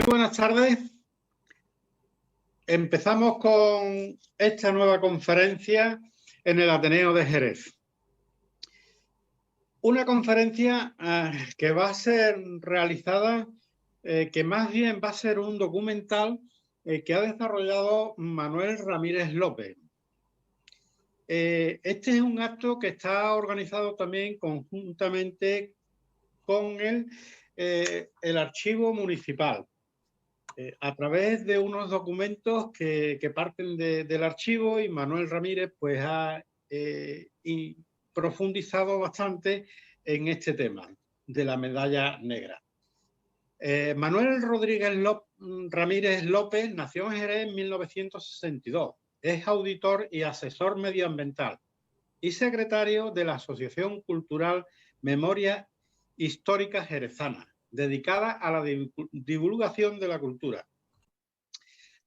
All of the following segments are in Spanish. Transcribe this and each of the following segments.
Buenas tardes. Empezamos con esta nueva conferencia en el Ateneo de Jerez. Una conferencia que va a ser realizada, que más bien va a ser un documental que ha desarrollado Manuel Ramírez López. Este es un acto que está organizado también conjuntamente con el Archivo Municipal. A través de unos documentos que parten del archivo, y Manuel Ramírez pues ha profundizado bastante en este tema de la medalla negra. Manuel Rodríguez Ramírez López nació en Jerez en 1962. Es auditor y asesor medioambiental y secretario de la Asociación Cultural Memoria Histórica Jerezana, dedicada a la divulgación de la cultura.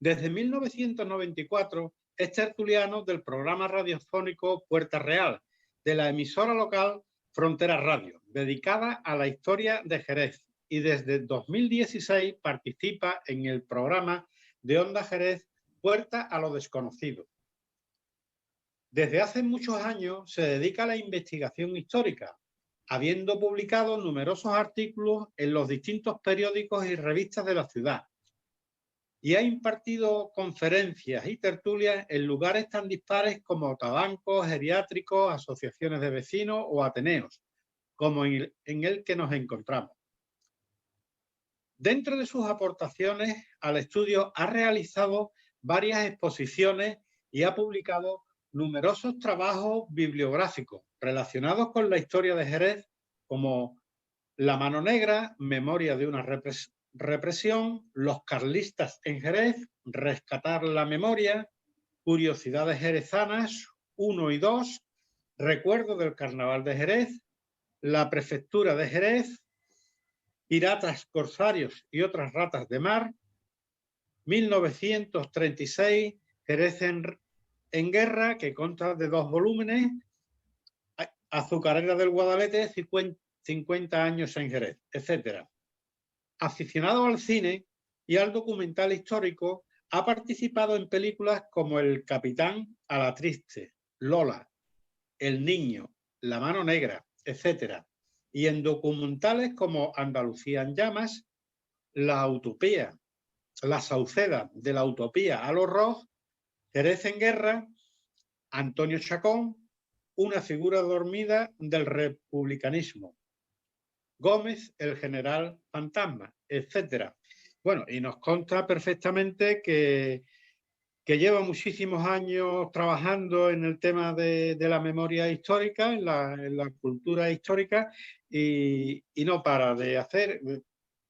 Desde 1994 es tertuliano del programa radiofónico Puerta Real, de la emisora local Frontera Radio, dedicada a la historia de Jerez, y desde 2016 participa en el programa de Onda Jerez Puerta a lo Desconocido. Desde hace muchos años se dedica a la investigación histórica, habiendo publicado numerosos artículos en los distintos periódicos y revistas de la ciudad, y ha impartido conferencias y tertulias en lugares tan dispares como tabancos, geriátricos, asociaciones de vecinos o ateneos, como en el que nos encontramos. Dentro de sus aportaciones al estudio ha realizado varias exposiciones y ha publicado numerosos trabajos bibliográficos relacionados con la historia de Jerez, como La mano negra, memoria de una represión, Los carlistas en Jerez, Rescatar la memoria, Curiosidades jerezanas 1 y 2, Recuerdo del carnaval de Jerez, La prefectura de Jerez, Piratas, corsarios y otras ratas de mar, 1936, Jerez en guerra, que consta de 2 volúmenes, Azucarera del Guadalete, 50 años en Jerez, etc. Aficionado al cine y al documental histórico, ha participado en películas como El capitán a la triste, Lola, El niño, La mano negra, etc. Y en documentales como Andalucía en llamas, La utopía, La Sauceda, de la utopía a los Ross, Jerez en guerra, Antonio Chacón, Una figura dormida del republicanismo, Gómez, el general fantasma, etc. Bueno, y nos consta perfectamente que lleva muchísimos años trabajando en el tema de la memoria histórica, en la cultura histórica, y no para de hacer.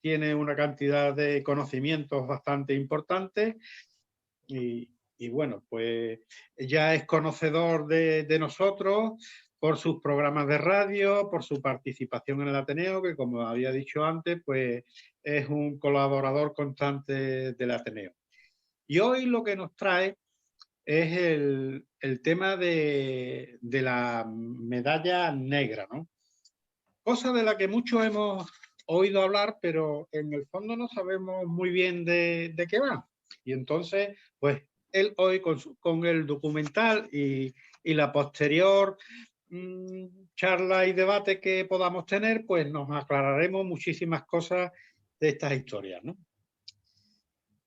Tiene una cantidad de conocimientos bastante importantes y bueno, pues ya es conocedor de nosotros por sus programas de radio, por su participación en el Ateneo, que como había dicho antes, pues es un colaborador constante del Ateneo. Y hoy lo que nos trae es el tema de la medalla negra, ¿no? Cosa de la que muchos hemos oído hablar, pero en el fondo no sabemos muy bien de qué va. Y entonces, pues él hoy con el documental y la posterior charla y debate que podamos tener, pues nos aclararemos muchísimas cosas de estas historias, ¿no?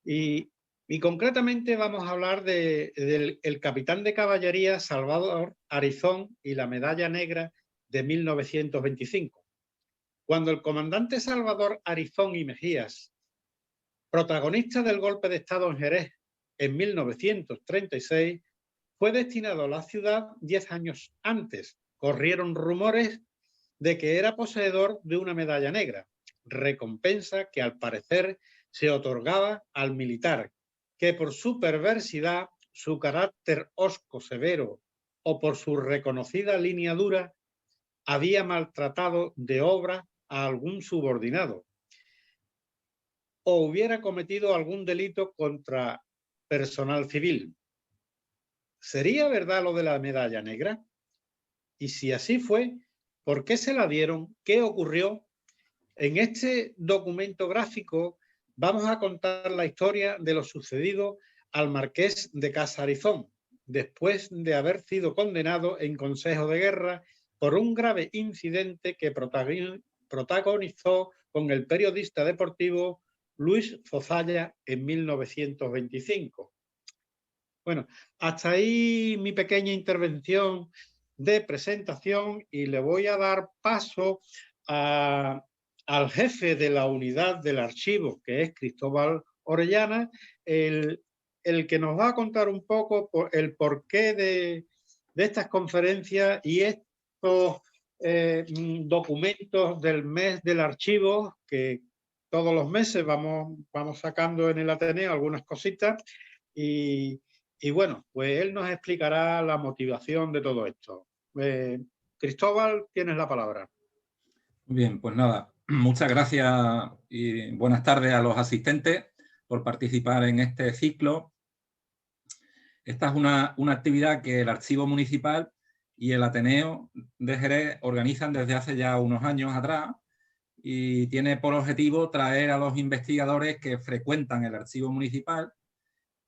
Y concretamente vamos a hablar del capitán de caballería Salvador Arizón y la medalla negra de 1925. Cuando el comandante Salvador Arizón y Mejías, protagonista del golpe de Estado en Jerez en 1936, fue destinado a la ciudad 10 años antes. Corrieron rumores de que era poseedor de una medalla negra, recompensa que al parecer se otorgaba al militar, que por su perversidad, su carácter hosco severo o por su reconocida línea dura, había maltratado de obra a algún subordinado o hubiera cometido algún delito contra personal civil. ¿Sería verdad lo de la medalla negra? Y si así fue, ¿por qué se la dieron? ¿Qué ocurrió? En este documento gráfico vamos a contar la historia de lo sucedido al marqués de Casarizón, después de haber sido condenado en Consejo de Guerra por un grave incidente que protagonizó con el periodista deportivo Luis Zozaya en 1925. Bueno, hasta ahí mi pequeña intervención de presentación y le voy a dar paso al jefe de la unidad del archivo, que es Cristóbal Orellana, el que nos va a contar un poco el porqué de estas conferencias y estos documentos del mes del archivo, que todos los meses vamos sacando en el Ateneo algunas cositas y bueno, pues él nos explicará la motivación de todo esto. Cristóbal, tienes la palabra. Muy bien, pues nada, muchas gracias y buenas tardes a los asistentes por participar en este ciclo. Esta es una actividad que el Archivo Municipal y el Ateneo de Jerez organizan desde hace ya unos años atrás y tiene por objetivo traer a los investigadores que frecuentan el Archivo Municipal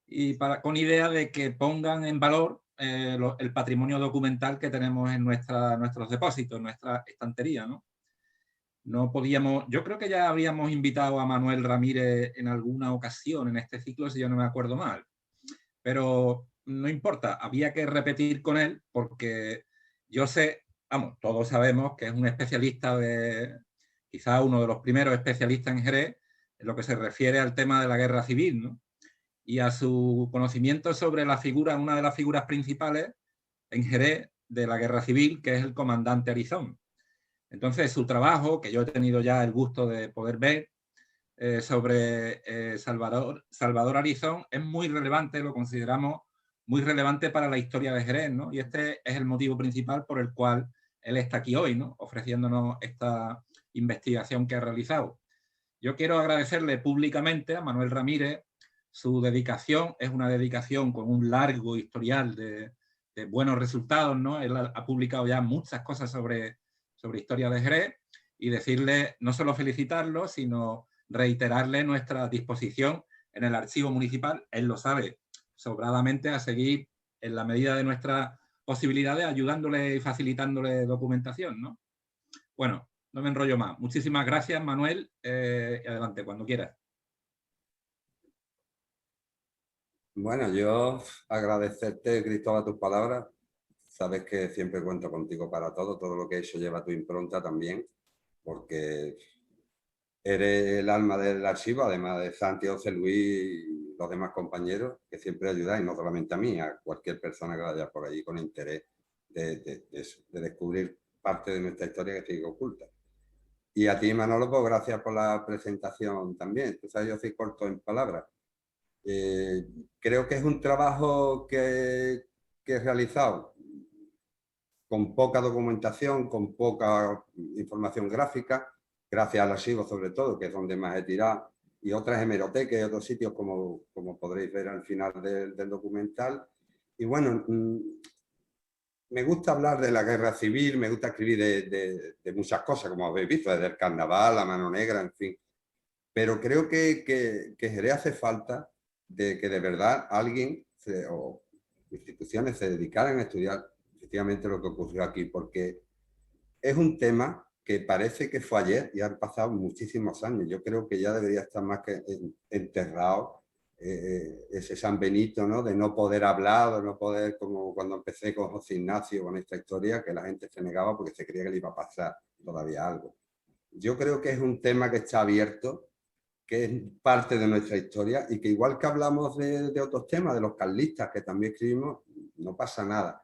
y con idea de que pongan en valor el patrimonio documental que tenemos en nuestros depósitos, en nuestra estantería, ¿no? No podíamos, yo creo que ya habríamos invitado a Manuel Ramírez en alguna ocasión en este ciclo, si yo no me acuerdo mal. Pero no importa, había que repetir con él porque yo sé, vamos, todos sabemos que es un especialista quizá uno de los primeros especialistas en Jerez en lo que se refiere al tema de la guerra civil, ¿no? Y a su conocimiento sobre la figura, una de las figuras principales en Jerez de la guerra civil, que es el comandante Arizón. Entonces, su trabajo, que yo he tenido ya el gusto de poder ver, sobre Salvador Arizón, es muy relevante, lo consideramos muy relevante para la historia de Jerez, ¿no? Y este es el motivo principal por el cual él está aquí hoy, ¿no? Ofreciéndonos esta investigación que ha realizado. Yo quiero agradecerle públicamente a Manuel Ramírez su dedicación. Es una dedicación con un largo historial de buenos resultados, ¿no? Él ha publicado ya muchas cosas sobre historia de Jerez y decirle, no solo felicitarlo, sino reiterarle nuestra disposición en el Archivo Municipal. Él lo sabe sobradamente, a seguir en la medida de nuestras posibilidades, ayudándole y facilitándole documentación, ¿no? Bueno, no me enrollo más. Muchísimas gracias, Manuel. Adelante, cuando quieras. Bueno, yo agradecerte, Cristóbal, tus palabras. Sabes que siempre cuento contigo para todo lo que he hecho lleva tu impronta también, porque eres el alma del archivo, además de Santi, José Luis y los demás compañeros, que siempre ayudáis, no solamente a mí, a cualquier persona que vaya por allí con interés de descubrir parte de nuestra historia que sigue oculta. Y a ti, Manolo, pues gracias por la presentación también. Tú sabes, yo soy corto en palabras. Creo que es un trabajo que he realizado con poca documentación, con poca información gráfica, gracias al archivo sobre todo, que es donde más he tirado, y otras hemerotecas y otros sitios como podréis ver al final del documental. Y bueno, me gusta hablar de la guerra civil, me gusta escribir de muchas cosas, como habéis visto, desde el carnaval, la mano negra, en fin. Pero creo que Jerez hace falta de que de verdad alguien o instituciones se dedicaran a estudiar efectivamente lo que ocurrió aquí, porque es un tema que parece que fue ayer y han pasado muchísimos años. Yo creo que ya debería estar más que enterrado ese San Benito, ¿no? De no poder hablar, de no poder, como cuando empecé con José Ignacio, con esta historia, que la gente se negaba porque se creía que le iba a pasar todavía algo. Yo creo que es un tema que está abierto, que es parte de nuestra historia y que igual que hablamos de otros temas, de los carlistas que también escribimos, no pasa nada,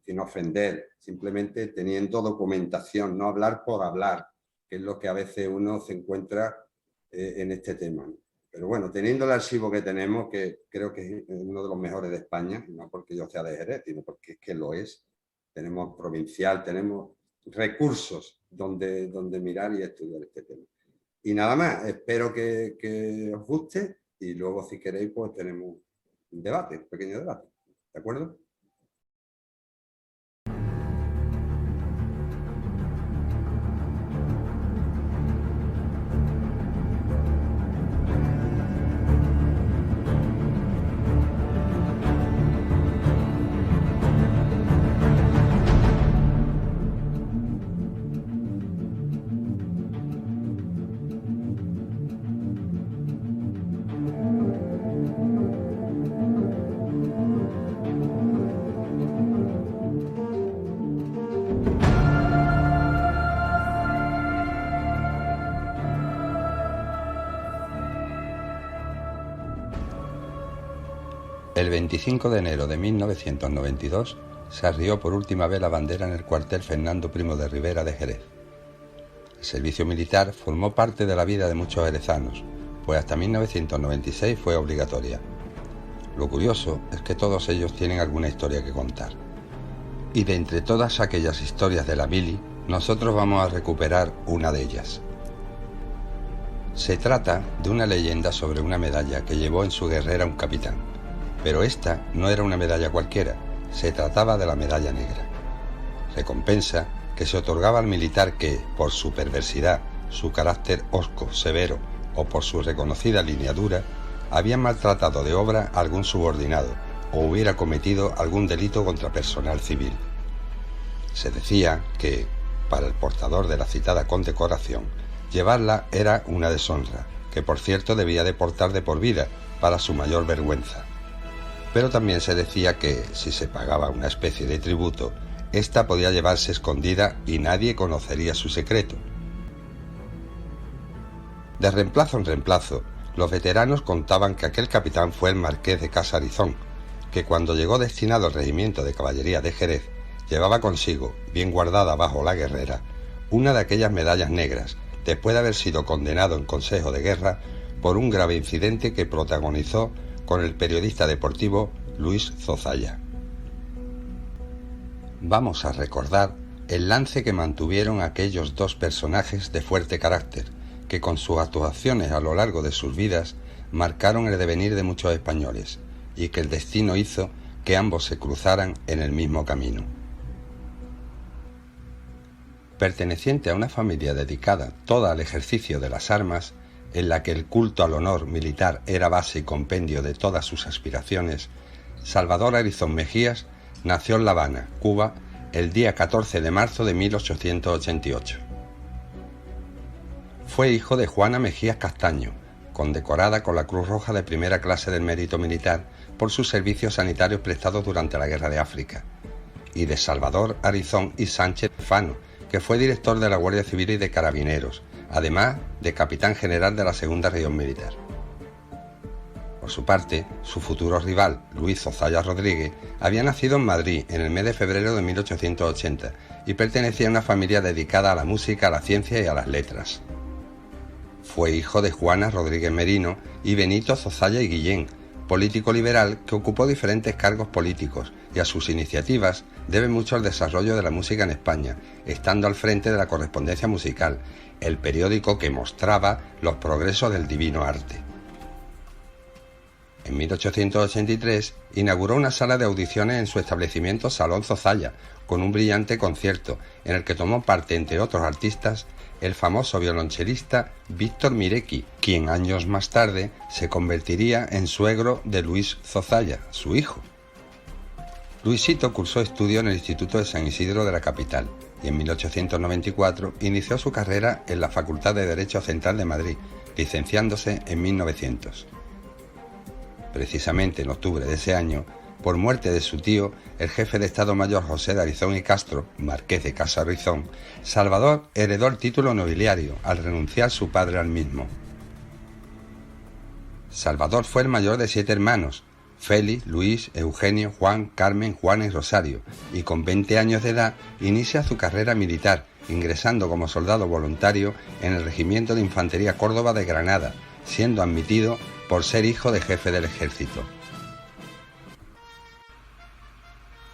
sin ofender, simplemente teniendo documentación, no hablar por hablar, que es lo que a veces uno se encuentra en este tema, ¿no? Pero bueno, teniendo el archivo que tenemos, que creo que es uno de los mejores de España, no porque yo sea de Jerez, sino porque es que lo es, tenemos provincial, tenemos recursos donde mirar y estudiar este tema. Y nada más, espero que os guste y luego si queréis pues tenemos un debate, un pequeño debate, ¿de acuerdo? El 25 de enero de 1992 se arrió por última vez la bandera en el cuartel Fernando Primo de Rivera de Jerez. El servicio militar formó parte de la vida de muchos jerezanos, pues hasta 1996 fue obligatoria. Lo curioso es que todos ellos tienen alguna historia que contar. Y de entre todas aquellas historias de la mili, nosotros vamos a recuperar una de ellas. Se trata de una leyenda sobre una medalla que llevó en su guerrera un capitán. Pero esta no era una medalla cualquiera, se trataba de la medalla negra. Recompensa que se otorgaba al militar que, por su perversidad, su carácter hosco, severo o por su reconocida lineadura, había maltratado de obra a algún subordinado o hubiera cometido algún delito contra personal civil. Se decía que, para el portador de la citada condecoración, llevarla era una deshonra, que por cierto debía de portar de por vida para su mayor vergüenza. Pero también se decía que, si se pagaba una especie de tributo, ésta podía llevarse escondida y nadie conocería su secreto. De reemplazo en reemplazo, los veteranos contaban que aquel capitán fue el marqués de Casa Arizón, que cuando llegó destinado al regimiento de caballería de Jerez, llevaba consigo, bien guardada bajo la guerrera, una de aquellas medallas negras, después de haber sido condenado en Consejo de Guerra por un grave incidente que protagonizó con el periodista deportivo Luis Zozaya. Vamos a recordar el lance que mantuvieron aquellos dos personajes de fuerte carácter, que con sus actuaciones a lo largo de sus vidas marcaron el devenir de muchos españoles, y que el destino hizo que ambos se cruzaran en el mismo camino. Perteneciente a una familia dedicada toda al ejercicio de las armas, en la que el culto al honor militar era base y compendio de todas sus aspiraciones, Salvador Arizón Mejías nació en La Habana, Cuba, el día 14 de marzo de 1888. Fue hijo de Juana Mejías Castaño, condecorada con la Cruz Roja de primera clase del Mérito Militar por sus servicios sanitarios prestados durante la Guerra de África, y de Salvador Arizón y Sánchez Fano, que fue director de la Guardia Civil y de Carabineros, además de capitán general de la Segunda Región Militar. Por su parte, su futuro rival, Luis Zozaya Rodríguez, había nacido en Madrid en el mes de febrero de 1880 y pertenecía a una familia dedicada a la música, a la ciencia y a las letras. Fue hijo de Juana Rodríguez Merino y Benito Zozaya y Guillén, político liberal que ocupó diferentes cargos políticos y a sus iniciativas debe mucho al desarrollo de la música en España, estando al frente de La Correspondencia Musical, el periódico que mostraba los progresos del divino arte. En 1883 inauguró una sala de audiciones en su establecimiento Salón Zozaya, con un brillante concierto en el que tomó parte, entre otros artistas, el famoso violonchelista Víctor Mirecki, quien años más tarde se convertiría en suegro de Luis Zozaya, su hijo. Luisito cursó estudios en el Instituto de San Isidro de la capital y en 1894 inició su carrera en la Facultad de Derecho Central de Madrid, licenciándose en 1900. Precisamente en octubre de ese año, por muerte de su tío, el jefe de Estado Mayor José de Arizón y Castro, marqués de Casa Arizón, Salvador heredó el título nobiliario al renunciar su padre al mismo. Salvador fue el mayor de 7 hermanos, Félix, Luis, Eugenio, Juan, Carmen, Juana y Rosario, y con 20 años de edad inicia su carrera militar, ingresando como soldado voluntario en el Regimiento de Infantería Córdoba de Granada, siendo admitido por ser hijo de jefe del ejército.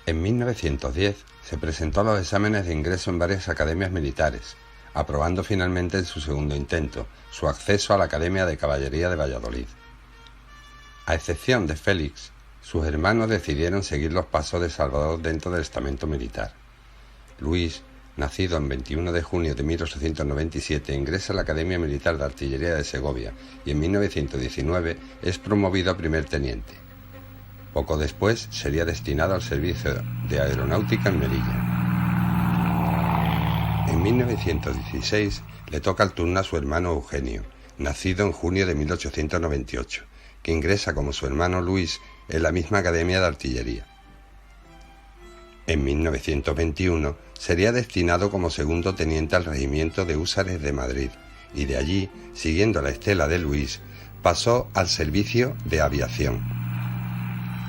En 1910 se presentó a los exámenes de ingreso en varias academias militares, aprobando finalmente en su segundo intento su acceso a la Academia de Caballería de Valladolid. A excepción de Félix, sus hermanos decidieron seguir los pasos de Salvador dentro del estamento militar. Luis, nacido el 21 de junio de 1897, ingresa a la Academia Militar de Artillería de Segovia y en 1919 es promovido a primer teniente. Poco después sería destinado al servicio de aeronáutica en Melilla. En 1916 le toca el turno a su hermano Eugenio, nacido en junio de 1898, que ingresa como su hermano Luis en la misma Academia de Artillería. En 1921 sería destinado como segundo teniente al regimiento de húsares de Madrid y de allí, siguiendo la estela de Luis, pasó al servicio de aviación.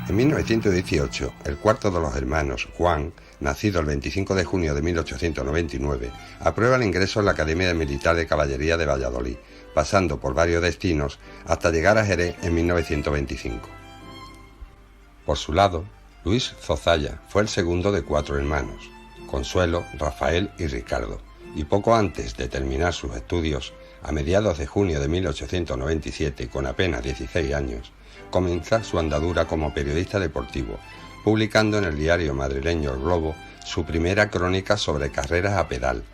En 1918, el cuarto de los hermanos, Juan, nacido el 25 de junio de 1899, aprueba el ingreso en la Academia Militar de Caballería de Valladolid, pasando por varios destinos hasta llegar a Jerez en 1925. Por su lado, Luis Zozaya fue el segundo de 4 hermanos, Consuelo, Rafael y Ricardo, y poco antes de terminar sus estudios, a mediados de junio de 1897, con apenas 16 años, comienza su andadura como periodista deportivo, publicando en el diario madrileño El Globo su primera crónica sobre carreras a pedal.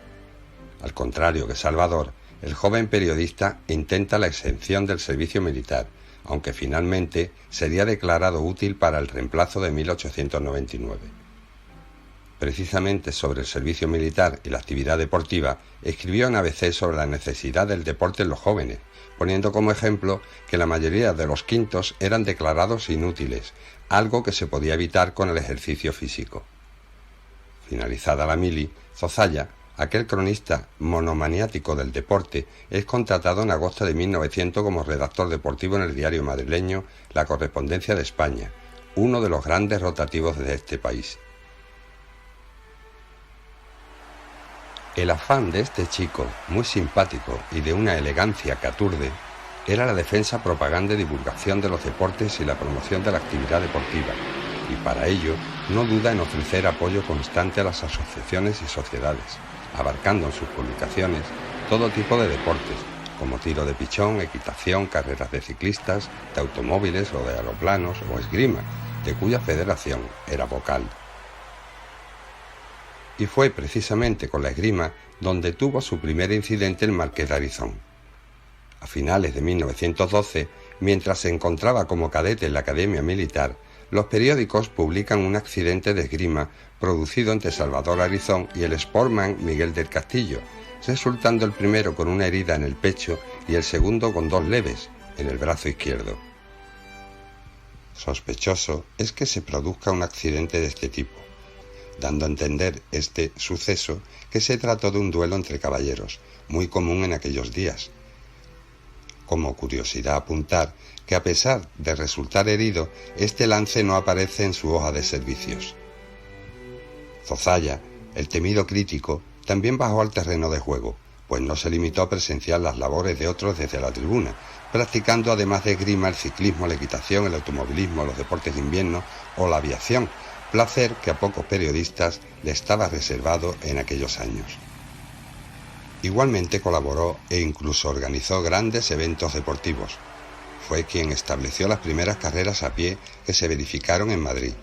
Al contrario que Salvador, el joven periodista intenta la exención del servicio militar, aunque finalmente sería declarado útil para el reemplazo de 1899. Precisamente sobre el servicio militar y la actividad deportiva, escribió en ABC sobre la necesidad del deporte en los jóvenes, poniendo como ejemplo que la mayoría de los quintos eran declarados inútiles, algo que se podía evitar con el ejercicio físico. Finalizada la mili, Zozaya, aquel cronista monomaniático del deporte, es contratado en agosto de 1900 como redactor deportivo en el diario madrileño La Correspondencia de España, uno de los grandes rotativos de este país. El afán de este chico, muy simpático y de una elegancia que aturde, era la defensa, propaganda y divulgación de los deportes y la promoción de la actividad deportiva, y para ello no duda en ofrecer apoyo constante a las asociaciones y sociedades, abarcando en sus publicaciones todo tipo de deportes, como tiro de pichón, equitación, carreras de ciclistas, de automóviles o de aeroplanos o esgrima, de cuya federación era vocal. Y fue precisamente con la esgrima donde tuvo su primer incidente el marqués de Arizón. A finales de 1912, mientras se encontraba como cadete en la Academia Militar, los periódicos publican un accidente de esgrima producido entre Salvador Arizón y el sportman Miguel del Castillo, resultando el primero con una herida en el pecho y el segundo con 2 leves, en el brazo izquierdo. Sospechoso es que se produzca un accidente de este tipo, dando a entender este suceso que se trató de un duelo entre caballeros, muy común en aquellos días. Como curiosidad apuntar que a pesar de resultar herido, este lance no aparece en su hoja de servicios. Zozaya, el temido crítico, también bajó al terreno de juego, pues no se limitó a presenciar las labores de otros desde la tribuna, practicando además de esgrima el ciclismo, la equitación, el automovilismo, los deportes de invierno o la aviación, placer que a pocos periodistas le estaba reservado en aquellos años. Igualmente colaboró e incluso organizó grandes eventos deportivos. Fue quien estableció las primeras carreras a pie que se verificaron en Madrid.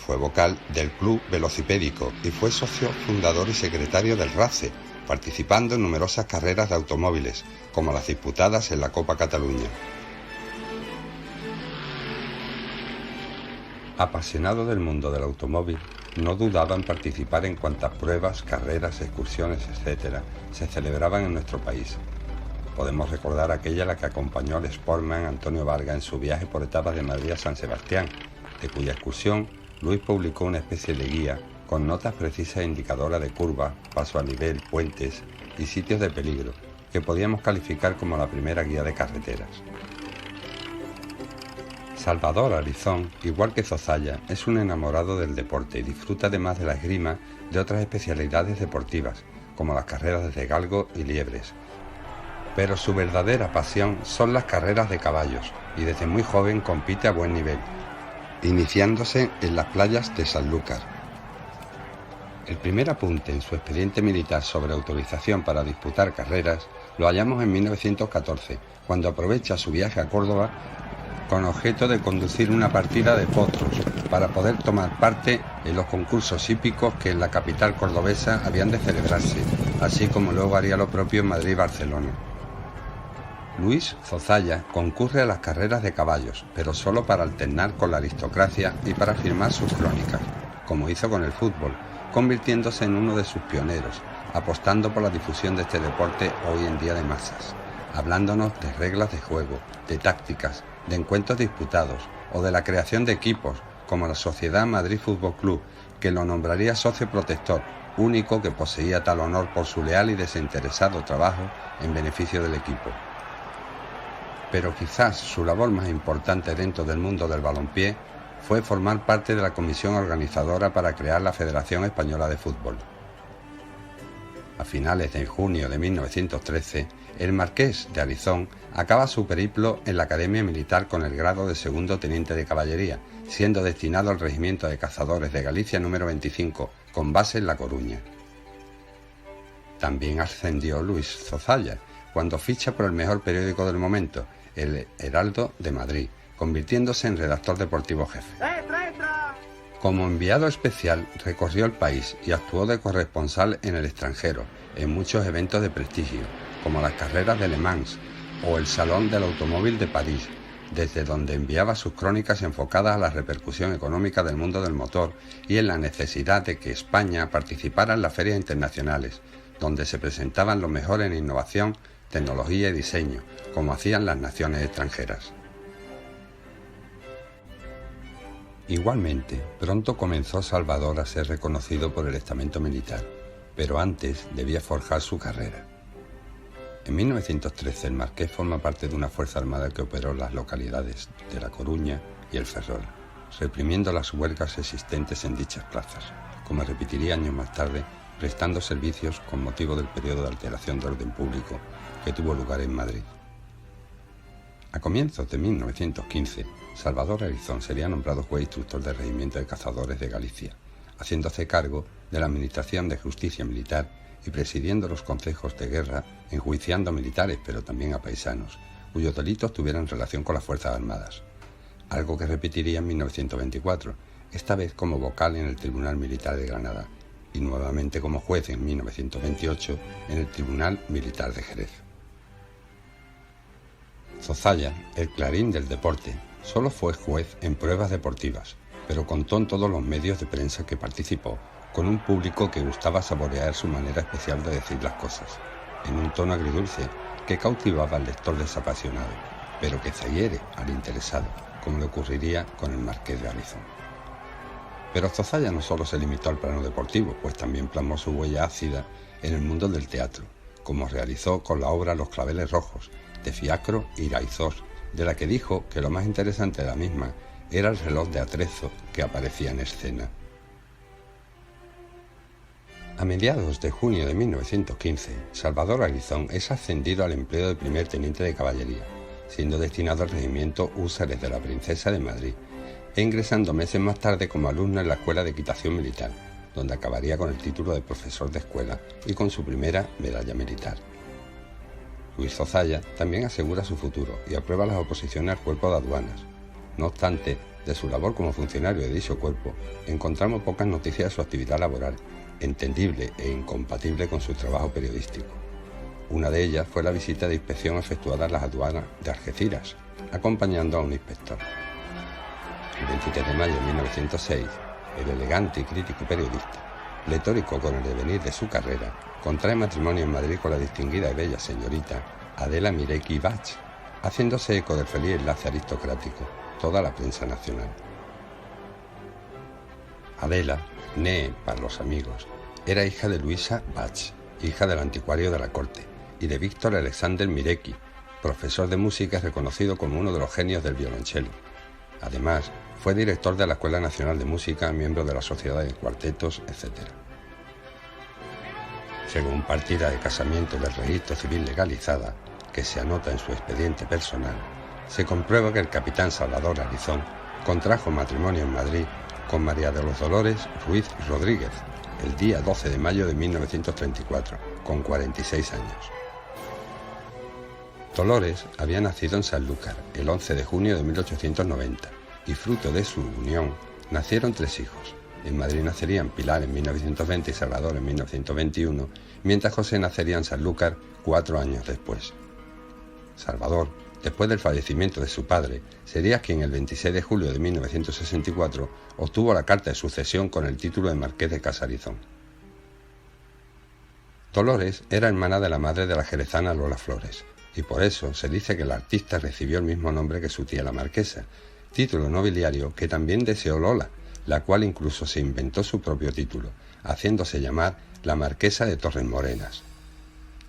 Fue vocal del Club Velocipédico y fue socio fundador y secretario del RACE, participando en numerosas carreras de automóviles, como las disputadas en la Copa Cataluña. Apasionado del mundo del automóvil, no dudaba en participar en cuantas pruebas, carreras, excursiones, etc. se celebraban en nuestro país. Podemos recordar aquella a la que acompañó al sportman Antonio Vargas en su viaje por etapas de Madrid a San Sebastián, de cuya excursión Luis publicó una especie de guía con notas precisas e indicadoras de curvas, paso a nivel, puentes y sitios de peligro, que podíamos calificar como la primera guía de carreteras. Salvador Arizón, igual que Zozaya, es un enamorado del deporte y disfruta además de la esgrima de otras especialidades deportivas, como las carreras de galgo y liebres. Pero su verdadera pasión son las carreras de caballos, y desde muy joven compite a buen nivel, iniciándose en las playas de Sanlúcar. El primer apunte en su expediente militar sobre autorización para disputar carreras lo hallamos en 1914, cuando aprovecha su viaje a Córdoba con objeto de conducir una partida de potros para poder tomar parte en los concursos hípicos que en la capital cordobesa habían de celebrarse, así como luego haría lo propio en Madrid y Barcelona. Luis Zozaya concurre a las carreras de caballos, pero solo para alternar con la aristocracia y para firmar sus crónicas, como hizo con el fútbol, convirtiéndose en uno de sus pioneros, apostando por la difusión de este deporte hoy en día de masas, hablándonos de reglas de juego, de tácticas, de encuentros disputados o de la creación de equipos como la Sociedad Madrid Fútbol Club, que lo nombraría socio protector, único que poseía tal honor por su leal y desinteresado trabajo en beneficio del equipo. Pero quizás su labor más importante dentro del mundo del balompié fue formar parte de la comisión organizadora para crear la Federación Española de Fútbol. A finales de junio de 1913, el marqués de Arizón acaba su periplo en la Academia Militar con el grado de segundo teniente de caballería, siendo destinado al Regimiento de Cazadores de Galicia número 25, con base en La Coruña. También ascendió Luis Zozaya, cuando ficha por el mejor periódico del momento, el Heraldo de Madrid, convirtiéndose en redactor deportivo jefe. Como enviado especial, recorrió el país y actuó de corresponsal en el extranjero, en muchos eventos de prestigio, como las carreras de Le Mans o el Salón del Automóvil de París, desde donde enviaba sus crónicas enfocadas a la repercusión económica del mundo del motor y en la necesidad de que España participara en las ferias internacionales, donde se presentaban los mejores en innovación, tecnología y diseño, como hacían las naciones extranjeras. Igualmente, pronto comenzó Salvador a ser reconocido por el estamento militar, pero antes debía forjar su carrera. En 1913 el marqués forma parte de una fuerza armada que operó en las localidades de La Coruña y el Ferrol, reprimiendo las huelgas existentes en dichas plazas, como repetiría años más tarde, prestando servicios con motivo del periodo de alteración de orden público que tuvo lugar en Madrid. A comienzos de 1915, Salvador Arizón sería nombrado juez instructor del Regimiento de Cazadores de Galicia, haciéndose cargo de la Administración de Justicia Militar y presidiendo los consejos de guerra, enjuiciando a militares, pero también a paisanos, cuyos delitos tuvieran relación con las Fuerzas Armadas, algo que repetiría en 1924, esta vez como vocal en el Tribunal Militar de Granada, y nuevamente como juez en 1928 en el Tribunal Militar de Jerez. Zozaya, el clarín del deporte, solo fue juez en pruebas deportivas, pero contó en todos los medios de prensa que participó con un público que gustaba saborear su manera especial de decir las cosas, en un tono agridulce que cautivaba al lector desapasionado, pero que zahiere al interesado, como le ocurriría con el marqués de Arizón. Pero Zozaya no solo se limitó al plano deportivo, pues también plasmó su huella ácida en el mundo del teatro, como realizó con la obra Los Claveles Rojos, de Fiacro y Raizós, de la que dijo que lo más interesante de la misma era el reloj de atrezo que aparecía en escena. A mediados de junio de 1915, Salvador Arizón es ascendido al empleo de primer teniente de caballería, siendo destinado al regimiento Húsares de la Princesa de Madrid, e ingresando meses más tarde como alumno en la Escuela de Equitación Militar, donde acabaría con el título de profesor de escuela y con su primera medalla militar. Luis Zozaya también asegura su futuro y aprueba las oposiciones al cuerpo de aduanas. No obstante, de su labor como funcionario de dicho cuerpo, encontramos pocas noticias de su actividad laboral, entendible e incompatible con su trabajo periodístico. Una de ellas fue la visita de inspección efectuada en las aduanas de Algeciras, acompañando a un inspector. El 23 de mayo de 1906, el elegante y crítico periodista, pletórico con el devenir de su carrera, contrae matrimonio en Madrid con la distinguida y bella señorita Adela Mirequi Bach, haciéndose eco del feliz enlace aristocrático toda la prensa nacional. Adela, Nee para los amigos, era hija de Luisa Bach, hija del anticuario de la corte, y de Víctor Alexander Mirequi, profesor de música reconocido como uno de los genios del violonchelo. Además, fue director de la Escuela Nacional de Música, miembro de la Sociedad de Cuartetos, etc. Según partida de casamiento del registro civil legalizada, que se anota en su expediente personal, se comprueba que el capitán Salvador Arizón contrajo matrimonio en Madrid con María de los Dolores Ruiz Rodríguez el día 12 de mayo de 1934, con 46 años. Dolores había nacido en Sanlúcar el 11 de junio de 1890 y fruto de su unión nacieron 3 hijos. En Madrid nacerían Pilar en 1920 y Salvador en 1921, mientras José nacería en Sanlúcar 4 años después. Salvador, después del fallecimiento de su padre, sería quien el 26 de julio de 1964 obtuvo la carta de sucesión con el título de Marqués de Casarizón. Dolores era hermana de la madre de la jerezana Lola Flores, y por eso se dice que la artista recibió el mismo nombre que su tía la marquesa, título nobiliario que también deseó Lola, la cual incluso se inventó su propio título, haciéndose llamar la Marquesa de Torresmorenas.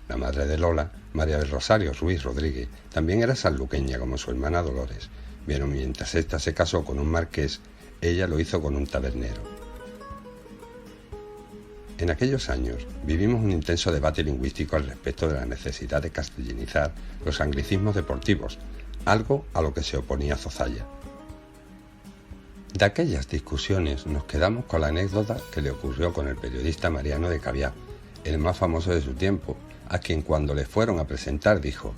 La madre de Lola, María del Rosario Ruiz Rodríguez, también era sanluqueña como su hermana Dolores, pero mientras ésta se casó con un marqués, ella lo hizo con un tabernero. En aquellos años vivimos un intenso debate lingüístico al respecto de la necesidad de castellanizar los anglicismos deportivos, algo a lo que se oponía Zozaya. De aquellas discusiones nos quedamos con la anécdota que le ocurrió con el periodista Mariano de Caviá, el más famoso de su tiempo, a quien cuando le fueron a presentar dijo: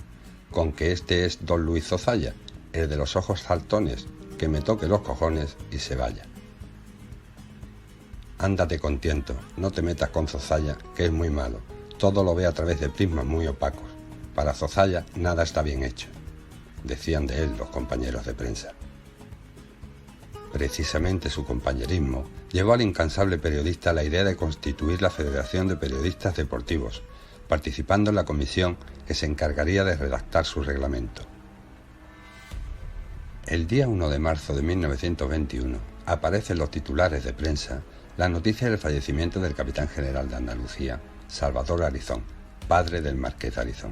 «Con que este es don Luis Zozaya, el de los ojos saltones, que me toque los cojones y se vaya». Ándate con tiento, no te metas con Zozaya, que es muy malo, todo lo ve a través de prismas muy opacos. Para Zozaya nada está bien hecho, decían de él los compañeros de prensa. Precisamente su compañerismo llevó al incansable periodista la idea de constituir la Federación de Periodistas Deportivos, participando en la comisión que se encargaría de redactar su reglamento. El día 1 de marzo de 1921 aparece en los titulares de prensa la noticia del fallecimiento del capitán general de Andalucía, Salvador Arizón, padre del marqués de Arizón.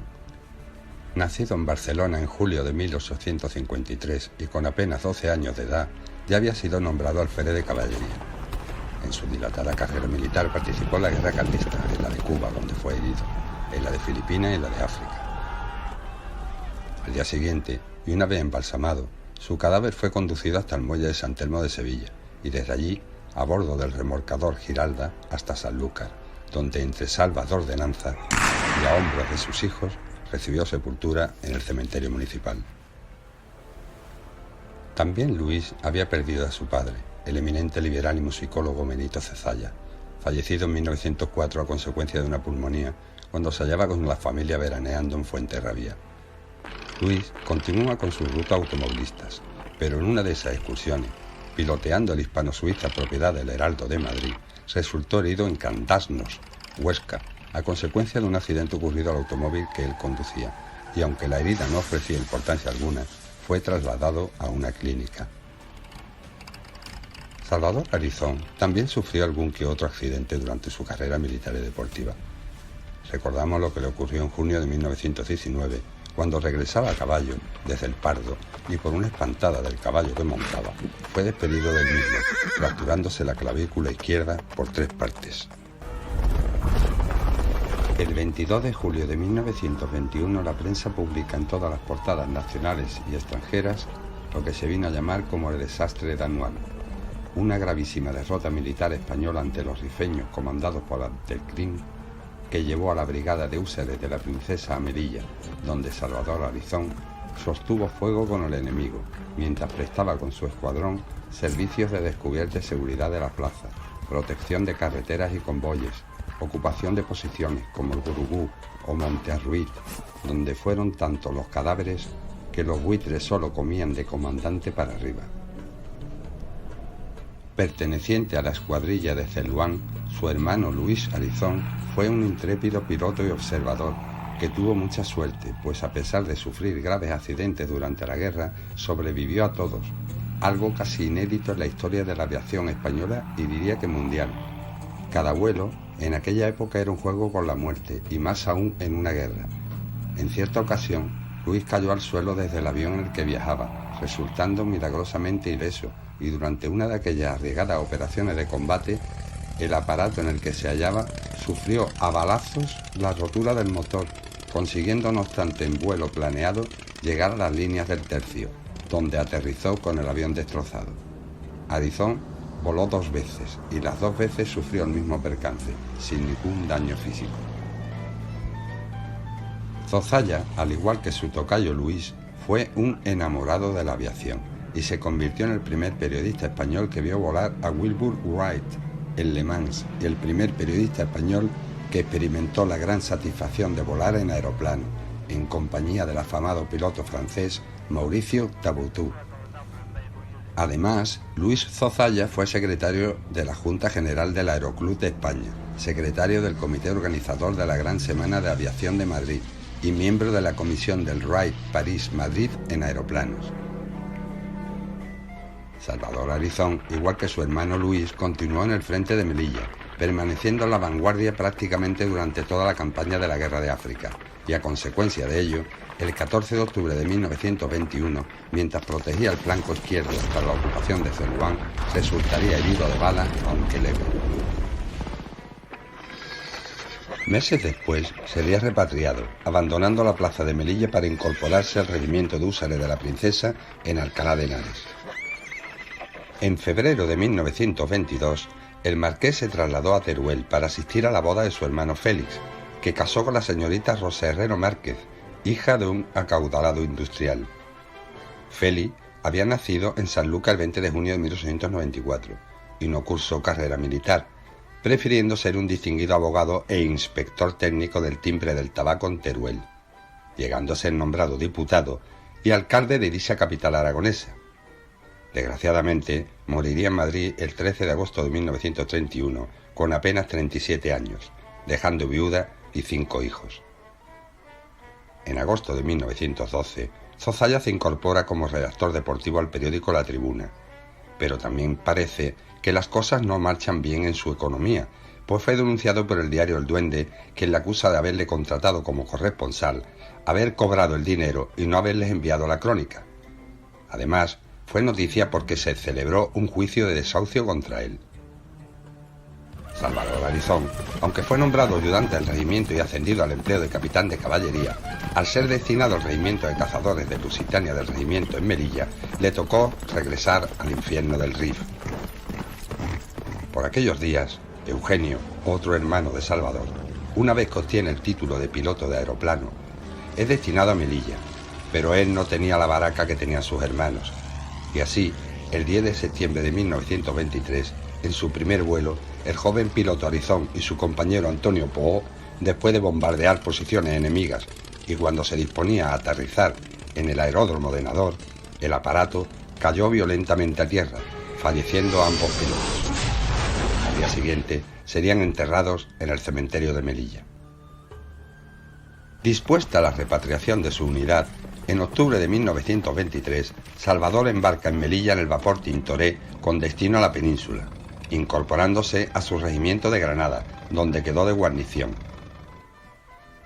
Nacido en Barcelona en julio de 1853 y con apenas 12 años de edad, ya había sido nombrado alférez de caballería. En su dilatada carrera militar participó en la guerra carlista, en la de Cuba, donde fue herido, en la de Filipinas y en la de África. Al día siguiente, y una vez embalsamado, su cadáver fue conducido hasta el muelle de San Telmo de Sevilla, y desde allí, a bordo del remolcador Giralda, hasta Sanlúcar, donde entre salvas de ordenanza y a hombros de sus hijos recibió sepultura en el cementerio municipal. También Luis había perdido a su padre, el eminente liberal y musicólogo Benito Zozaya, fallecido en 1904 a consecuencia de una pulmonía cuando se hallaba con la familia veraneando en Fuenterrabía. Luis continúa con sus rutas automovilistas, pero en una de esas excursiones, piloteando el hispano-suiza propiedad del Heraldo de Madrid, resultó herido en Candasnos, Huesca, a consecuencia de un accidente ocurrido al automóvil que él conducía, y aunque la herida no ofrecía importancia alguna, fue trasladado a una clínica. Salvador Arizón también sufrió algún que otro accidente durante su carrera militar y deportiva. Recordamos lo que le ocurrió en junio de 1919, cuando regresaba a caballo desde el Pardo y por una espantada del caballo que montaba, fue despedido del mismo, fracturándose la clavícula izquierda por 3 partes. El 22 de julio de 1921 la prensa publica en todas las portadas nacionales y extranjeras lo que se vino a llamar como el desastre de Anual, una gravísima derrota militar española ante los rifeños comandados por Abdelkrim, que llevó a la brigada de húsares de la princesa Amarilla, donde Salvador Arizón sostuvo fuego con el enemigo, mientras prestaba con su escuadrón servicios de descubierta y seguridad de la plaza, protección de carreteras y convoyes, ocupación de posiciones como el Gurugú o Monte Arruit, donde fueron tantos los cadáveres que los buitres solo comían de comandante para arriba. Perteneciente a la escuadrilla de Celuán, su hermano Luis Arizón fue un intrépido piloto y observador que tuvo mucha suerte, pues a pesar de sufrir graves accidentes durante la guerra, sobrevivió a todos, algo casi inédito en la historia de la aviación española y diría que mundial. Cada vuelo en aquella época era un juego con la muerte, y más aún en una guerra. En cierta ocasión, Luis cayó al suelo desde el avión en el que viajaba, resultando milagrosamente ileso, y durante una de aquellas arriesgadas operaciones de combate, el aparato en el que se hallaba sufrió a balazos la rotura del motor, consiguiendo no obstante en vuelo planeado llegar a las líneas del tercio, donde aterrizó con el avión destrozado. Arizón voló 2 veces y las 2 veces sufrió el mismo percance, sin ningún daño físico. Zozaya, al igual que su tocayo Luis, fue un enamorado de la aviación y se convirtió en el primer periodista español que vio volar a Wilbur Wright en Le Mans y el primer periodista español que experimentó la gran satisfacción de volar en aeroplano, en compañía del afamado piloto francés Mauricio Tabuteau. Además, Luis Zozaya fue secretario de la Junta General del Aeroclub de España, secretario del Comité Organizador de la Gran Semana de Aviación de Madrid y miembro de la comisión del RAI París-Madrid en aeroplanos. Salvador Arizón, igual que su hermano Luis, continuó en el frente de Melilla, permaneciendo en la vanguardia prácticamente durante toda la campaña de la Guerra de África, y a consecuencia de ello, el 14 de octubre de 1921, mientras protegía el flanco izquierdo tras la ocupación de Celuán, resultaría herido de bala, aunque leve. Meses después sería repatriado, abandonando la plaza de Melilla para incorporarse al regimiento de húsares de la Princesa en Alcalá de Henares. En febrero de 1922, el marqués se trasladó a Teruel para asistir a la boda de su hermano Félix, que casó con la señorita Rosa Herrero Márquez, hija de un acaudalado industrial. Félix había nacido en Sanlúcar el 20 de junio de 1894 y no cursó carrera militar, prefiriendo ser un distinguido abogado e inspector técnico del timbre del tabaco en Teruel, llegando a ser nombrado diputado y alcalde de dicha capital aragonesa. Desgraciadamente, moriría en Madrid el 13 de agosto de 1931, con apenas 37 años, dejando viuda y 5 hijos. En agosto de 1912, Zozaya se incorpora como redactor deportivo al periódico La Tribuna, pero también parece que las cosas no marchan bien en su economía, pues fue denunciado por el diario El Duende, quien le acusa de haberle contratado como corresponsal, haber cobrado el dinero y no haberles enviado la crónica. Además, fue noticia porque se celebró un juicio de desahucio contra él. Salvador Arizón, aunque fue nombrado ayudante del regimiento y ascendido al empleo de capitán de caballería, al ser destinado al regimiento de cazadores de Lusitania del regimiento en Melilla, le tocó regresar al infierno del Rif. Por aquellos días, Eugenio, otro hermano de Salvador, una vez que obtiene el título de piloto de aeroplano, es destinado a Melilla, pero él no tenía la baraca que tenían sus hermanos, y así, el 10 de septiembre de 1923, en su primer vuelo, el joven piloto Arizón y su compañero Antonio Poó, después de bombardear posiciones enemigas y cuando se disponía a aterrizar en el aeródromo de Nador, el aparato cayó violentamente a tierra, falleciendo ambos pilotos. Al día siguiente serían enterrados en el cementerio de Melilla. Dispuesta la repatriación de su unidad, en octubre de 1923, Salvador embarca en Melilla en el vapor Tintoré con destino a la península, incorporándose a su regimiento de Granada, donde quedó de guarnición.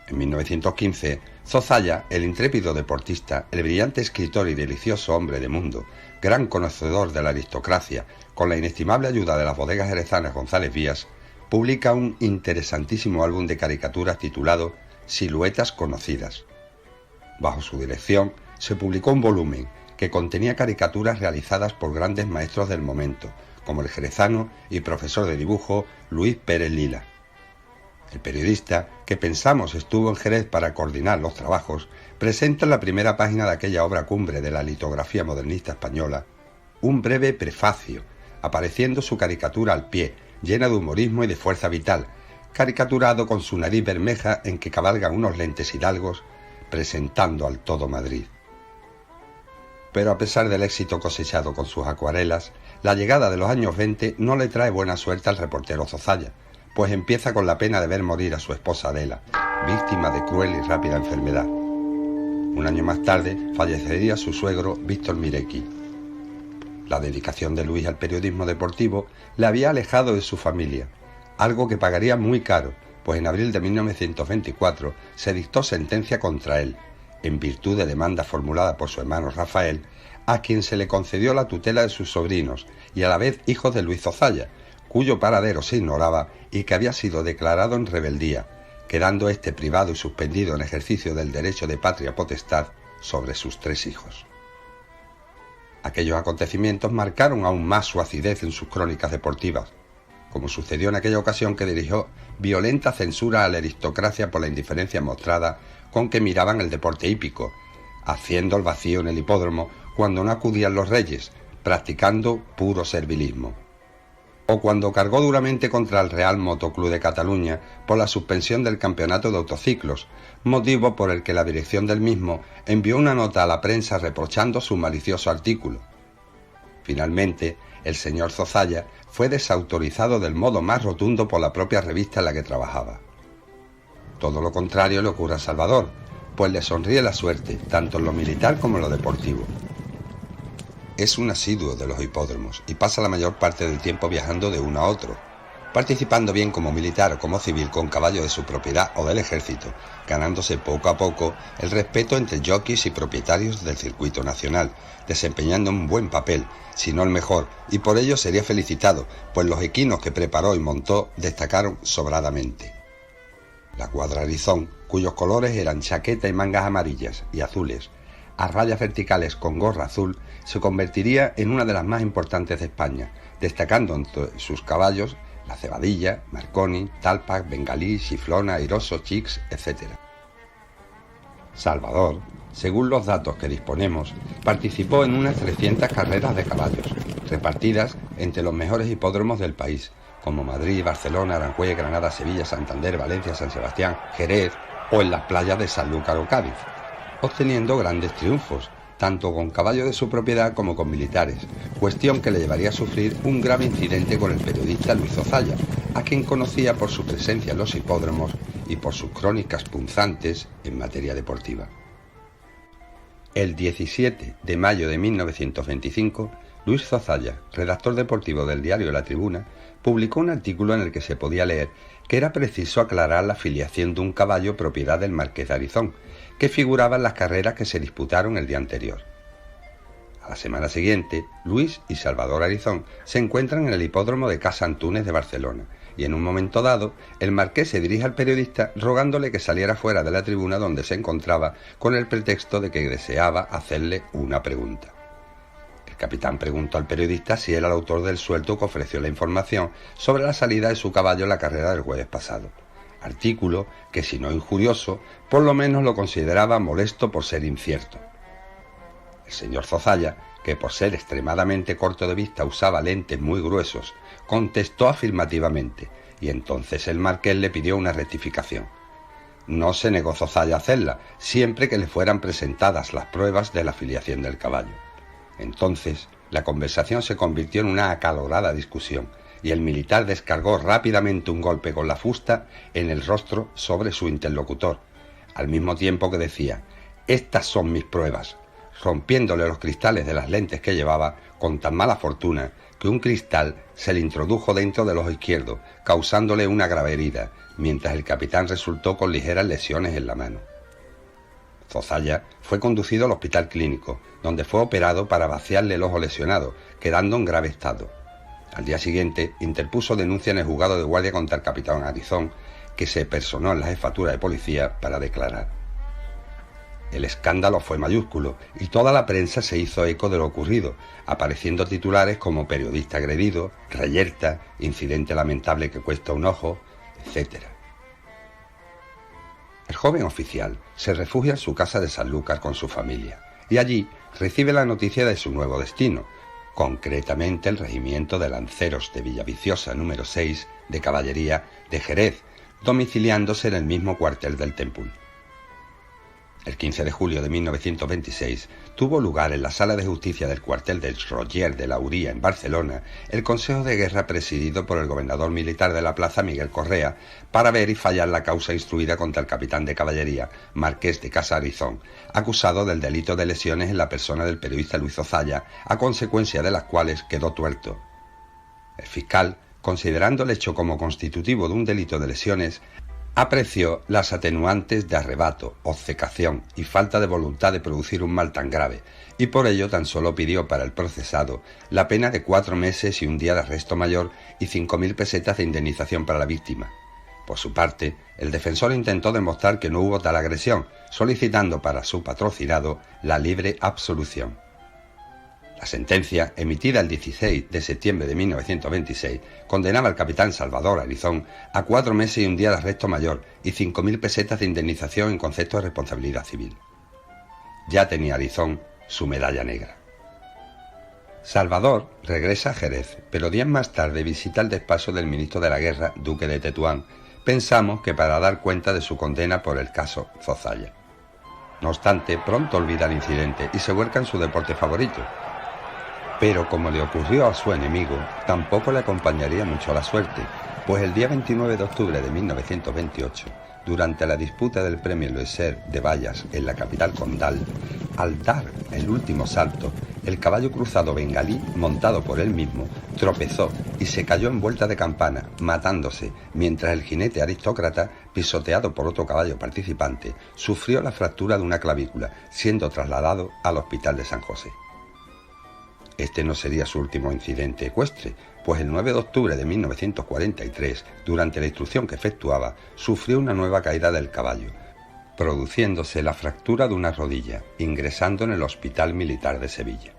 En 1915, Zozaya, el intrépido deportista, el brillante escritor y delicioso hombre de mundo, gran conocedor de la aristocracia, con la inestimable ayuda de las bodegas jerezanas González Vías, publica un interesantísimo álbum de caricaturas titulado Siluetas conocidas. Bajo su dirección se publicó un volumen que contenía caricaturas realizadas por grandes maestros del momento, como el jerezano y profesor de dibujo Luis Pérez Lila. El periodista, que pensamos estuvo en Jerez para coordinar los trabajos, presenta en la primera página de aquella obra cumbre de la litografía modernista española un breve prefacio, apareciendo su caricatura al pie, llena de humorismo y de fuerza vital, caricaturado con su nariz bermeja en que cabalgan unos lentes hidalgos, presentando al todo Madrid. Pero a pesar del éxito cosechado con sus acuarelas, la llegada de los años 20 no le trae buena suerte al reportero Zozaya, pues empieza con la pena de ver morir a su esposa Adela, víctima de cruel y rápida enfermedad. Un año más tarde fallecería su suegro Víctor Mirecki. La dedicación de Luis al periodismo deportivo le había alejado de su familia, algo que pagaría muy caro, pues en abril de 1924 se dictó sentencia contra él, en virtud de demanda formulada por su hermano Rafael, a quien se le concedió la tutela de sus sobrinos y a la vez hijos de Luis Zozaya, cuyo paradero se ignoraba y que había sido declarado en rebeldía, quedando éste privado y suspendido en ejercicio del derecho de patria potestad sobre sus 3 hijos. Aquellos acontecimientos marcaron aún más su acidez en sus crónicas deportivas, como sucedió en aquella ocasión que dirigió violenta censura a la aristocracia por la indiferencia mostrada con que miraban el deporte hípico, haciendo el vacío en el hipódromo cuando no acudían los reyes, practicando puro servilismo. O cuando cargó duramente contra el Real Motoclub de Cataluña por la suspensión del campeonato de autociclos, motivo por el que la dirección del mismo envió una nota a la prensa reprochando su malicioso artículo. Finalmente, el señor Zozaya fue desautorizado del modo más rotundo por la propia revista en la que trabajaba. Todo lo contrario le ocurre a Salvador, pues le sonríe la suerte, tanto en lo militar como en lo deportivo. Es un asiduo de los hipódromos y pasa la mayor parte del tiempo viajando de uno a otro, participando bien como militar o como civil con caballo de su propiedad o del ejército, ganándose poco a poco el respeto entre jockeys y propietarios del circuito nacional, desempeñando un buen papel, si no el mejor, y por ello sería felicitado, pues los equinos que preparó y montó destacaron sobradamente. La cuadra Arizón, cuyos colores eran chaqueta y mangas amarillas y azules, a rayas verticales con gorra azul, se convertiría en una de las más importantes de España, destacando entre sus caballos la Cebadilla, Marconi, Talpac, Bengalí, Chiflona, Airoso, Chix, etc. Salvador, según los datos que disponemos, participó en unas 300 carreras de caballos, repartidas entre los mejores hipódromos del país, como Madrid, Barcelona, Aranjuez, Granada, Sevilla, Santander, Valencia, San Sebastián, Jerez o en las playas de Sanlúcar o Cádiz, obteniendo grandes triunfos, tanto con caballos de su propiedad como con militares, cuestión que le llevaría a sufrir un grave incidente con el periodista Luis Zozaya, a quien conocía por su presencia en los hipódromos y por sus crónicas punzantes en materia deportiva. El 17 de mayo de 1925, Luis Zozaya, redactor deportivo del diario La Tribuna, publicó un artículo en el que se podía leer que era preciso aclarar la filiación de un caballo propiedad del Marqués de Arizón, que figuraba en las carreras que se disputaron el día anterior. A la semana siguiente, Luis y Salvador Arizón se encuentran en el hipódromo de Casa Antúnez de Barcelona, y en un momento dado, el marqués se dirige al periodista rogándole que saliera fuera de la tribuna donde se encontraba con el pretexto de que deseaba hacerle una pregunta. El capitán preguntó al periodista si era el autor del suelto que ofreció la información sobre la salida de su caballo en la carrera del jueves pasado. Artículo que, si no injurioso, por lo menos lo consideraba molesto por ser incierto. El señor Zozaya, que por ser extremadamente corto de vista usaba lentes muy gruesos, contestó afirmativamente, y entonces el marqués le pidió una rectificación. No se negó Zozaya a hacerla, siempre que le fueran presentadas las pruebas de la filiación del caballo. Entonces, la conversación se convirtió en una acalorada discusión, y el militar descargó rápidamente un golpe con la fusta en el rostro sobre su interlocutor, al mismo tiempo que decía: «Estas son mis pruebas», rompiéndole los cristales de las lentes que llevaba con tan mala fortuna que un cristal se le introdujo dentro del ojo izquierdo, causándole una grave herida, mientras el capitán resultó con ligeras lesiones en la mano. Zozaya fue conducido al hospital clínico, donde fue operado para vaciarle el ojo lesionado, quedando en grave estado. Al día siguiente interpuso denuncia en el juzgado de guardia contra el capitán Arizón, que se personó en la jefatura de policía para declarar. El escándalo fue mayúsculo y toda la prensa se hizo eco de lo ocurrido, apareciendo titulares como «Periodista agredido», «Reyerta», «Incidente lamentable que cuesta un ojo», etc. El joven oficial se refugia en su casa de Sanlúcar con su familia y allí recibe la noticia de su nuevo destino, concretamente el regimiento de lanceros de Villaviciosa número 6 de caballería de Jerez, domiciliándose en el mismo cuartel del Tempul. El 15 de julio de 1926 tuvo lugar en la Sala de Justicia del cuartel del Roger de la Uría en Barcelona el Consejo de Guerra presidido por el gobernador militar de la plaza, Miguel Correa, para ver y fallar la causa instruida contra el capitán de caballería, Marqués de Casa Arizón, acusado del delito de lesiones en la persona del periodista Luis Zozaya, a consecuencia de las cuales quedó tuerto. El fiscal, considerando el hecho como constitutivo de un delito de lesiones, apreció las atenuantes de arrebato, obcecación y falta de voluntad de producir un mal tan grave, y por ello tan solo pidió para el procesado la pena de 4 meses y un día de arresto mayor y 5.000 pesetas de indemnización para la víctima. Por su parte, el defensor intentó demostrar que no hubo tal agresión, solicitando para su patrocinado la libre absolución. La sentencia, emitida el 16 de septiembre de 1926, condenaba al capitán Salvador Arizón a 4 meses y un día de arresto mayor y 5.000 pesetas de indemnización en concepto de responsabilidad civil. Ya tenía Arizón su medalla negra. Salvador regresa a Jerez, pero días más tarde visita el despacho del ministro de la Guerra, duque de Tetuán, pensamos que para dar cuenta de su condena por el caso Zozaya. No obstante, pronto olvida el incidente y se vuelca en su deporte favorito. Pero como le ocurrió a su enemigo, tampoco le acompañaría mucho la suerte, pues el día 29 de octubre de 1928, durante la disputa del premio Loeser de Vallas en la capital condal, al dar el último salto, el caballo cruzado bengalí, montado por él mismo, tropezó y se cayó en vuelta de campana, matándose, mientras el jinete aristócrata, pisoteado por otro caballo participante, sufrió la fractura de una clavícula, siendo trasladado al hospital de San José. Este no sería su último incidente ecuestre, pues el 9 de octubre de 1943, durante la instrucción que efectuaba, sufrió una nueva caída del caballo, produciéndose la fractura de una rodilla, ingresando en el Hospital Militar de Sevilla.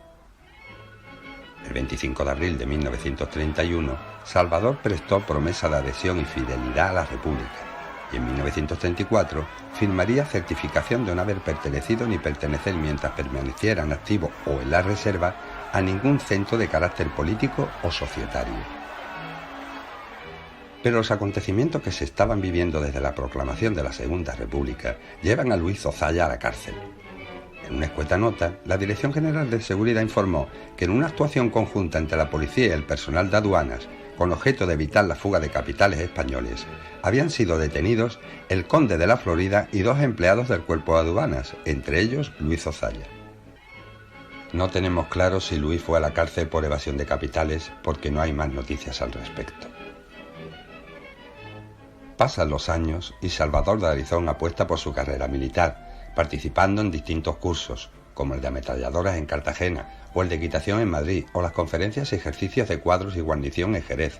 El 25 de abril de 1931, Salvador prestó promesa de adhesión y fidelidad a la República, y en 1934 firmaría certificación de no haber pertenecido ni pertenecer mientras permaneciera en activo o en la reserva a ningún centro de carácter político o societario. Pero los acontecimientos que se estaban viviendo desde la proclamación de la Segunda República llevan a Luis Zozaya a la cárcel. En una escueta nota, la Dirección General de Seguridad informó que en una actuación conjunta entre la policía y el personal de aduanas, con objeto de evitar la fuga de capitales españoles, habían sido detenidos el conde de la Florida y 2 empleados del cuerpo de aduanas, entre ellos Luis Zozaya. No tenemos claro si Luis fue a la cárcel por evasión de capitales, porque no hay más noticias al respecto. Pasan los años y Salvador de Arizón apuesta por su carrera militar, participando en distintos cursos, como el de ametralladoras en Cartagena, o el de equitación en Madrid, o las conferencias y ejercicios de cuadros y guarnición en Jerez.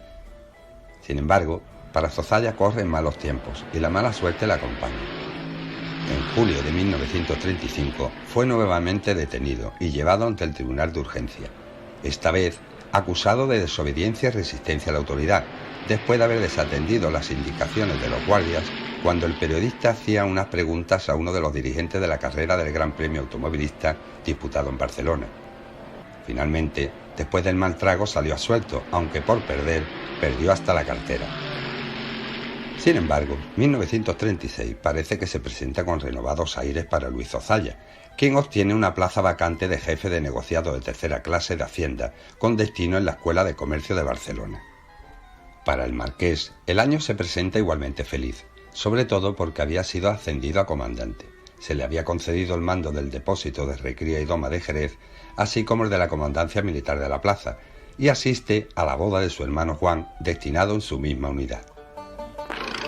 Sin embargo, para Zozaya corren malos tiempos y la mala suerte la acompaña. En julio de 1935 fue nuevamente detenido y llevado ante el Tribunal de Urgencia, esta vez acusado de desobediencia y resistencia a la autoridad, después de haber desatendido las indicaciones de los guardias cuando el periodista hacía unas preguntas a uno de los dirigentes de la carrera del Gran Premio Automovilista disputado en Barcelona. Finalmente, después del mal trago salió absuelto, aunque por perder, perdió hasta la cartera. Sin embargo, 1936 parece que se presenta con renovados aires para Luis Zozaya, quien obtiene una plaza vacante de jefe de negociado de tercera clase de Hacienda, con destino en la Escuela de Comercio de Barcelona. Para el marqués, el año se presenta igualmente feliz, sobre todo porque había sido ascendido a comandante. Se le había concedido el mando del depósito de recría y doma de Jerez, así como el de la comandancia militar de la plaza, y asiste a la boda de su hermano Juan, destinado en su misma unidad.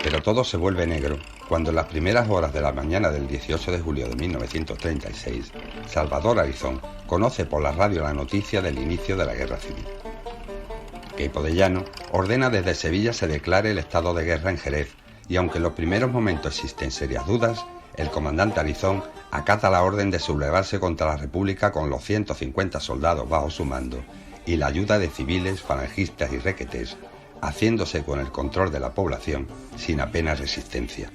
Pero todo se vuelve negro cuando en las primeras horas de la mañana del 18 de julio de 1936, Salvador Arizón conoce por la radio la noticia del inicio de la guerra civil. Queipo de Llano ordena desde Sevilla se declare el estado de guerra en Jerez, y aunque en los primeros momentos existen serias dudas, el comandante Arizón acata la orden de sublevarse contra la República con los 150 soldados bajo su mando y la ayuda de civiles, falangistas y requetés, haciéndose con el control de la población sin apenas resistencia.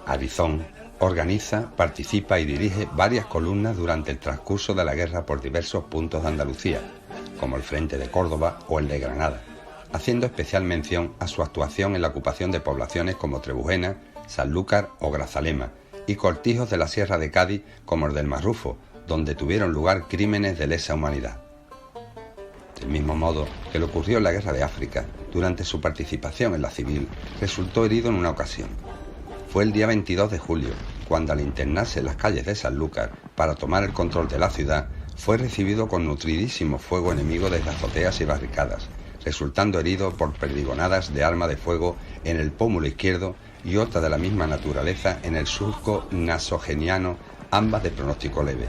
Arizón organiza, participa y dirige varias columnas durante el transcurso de la guerra por diversos puntos de Andalucía, como el Frente de Córdoba o el de Granada, haciendo especial mención a su actuación en la ocupación de poblaciones como Trebujena, Sanlúcar o Grazalema, y cortijos de la Sierra de Cádiz como el del Marrufo, donde tuvieron lugar crímenes de lesa humanidad. Del mismo modo que le ocurrió en la Guerra de África, durante su participación en la civil, resultó herido en una ocasión. Fue el día 22 de julio, cuando al internarse en las calles de Sanlúcar para tomar el control de la ciudad, fue recibido con nutridísimo fuego enemigo desde azoteas y barricadas, resultando herido por perdigonadas de arma de fuego en el pómulo izquierdo y otra de la misma naturaleza en el surco nasogeniano, ambas de pronóstico leve.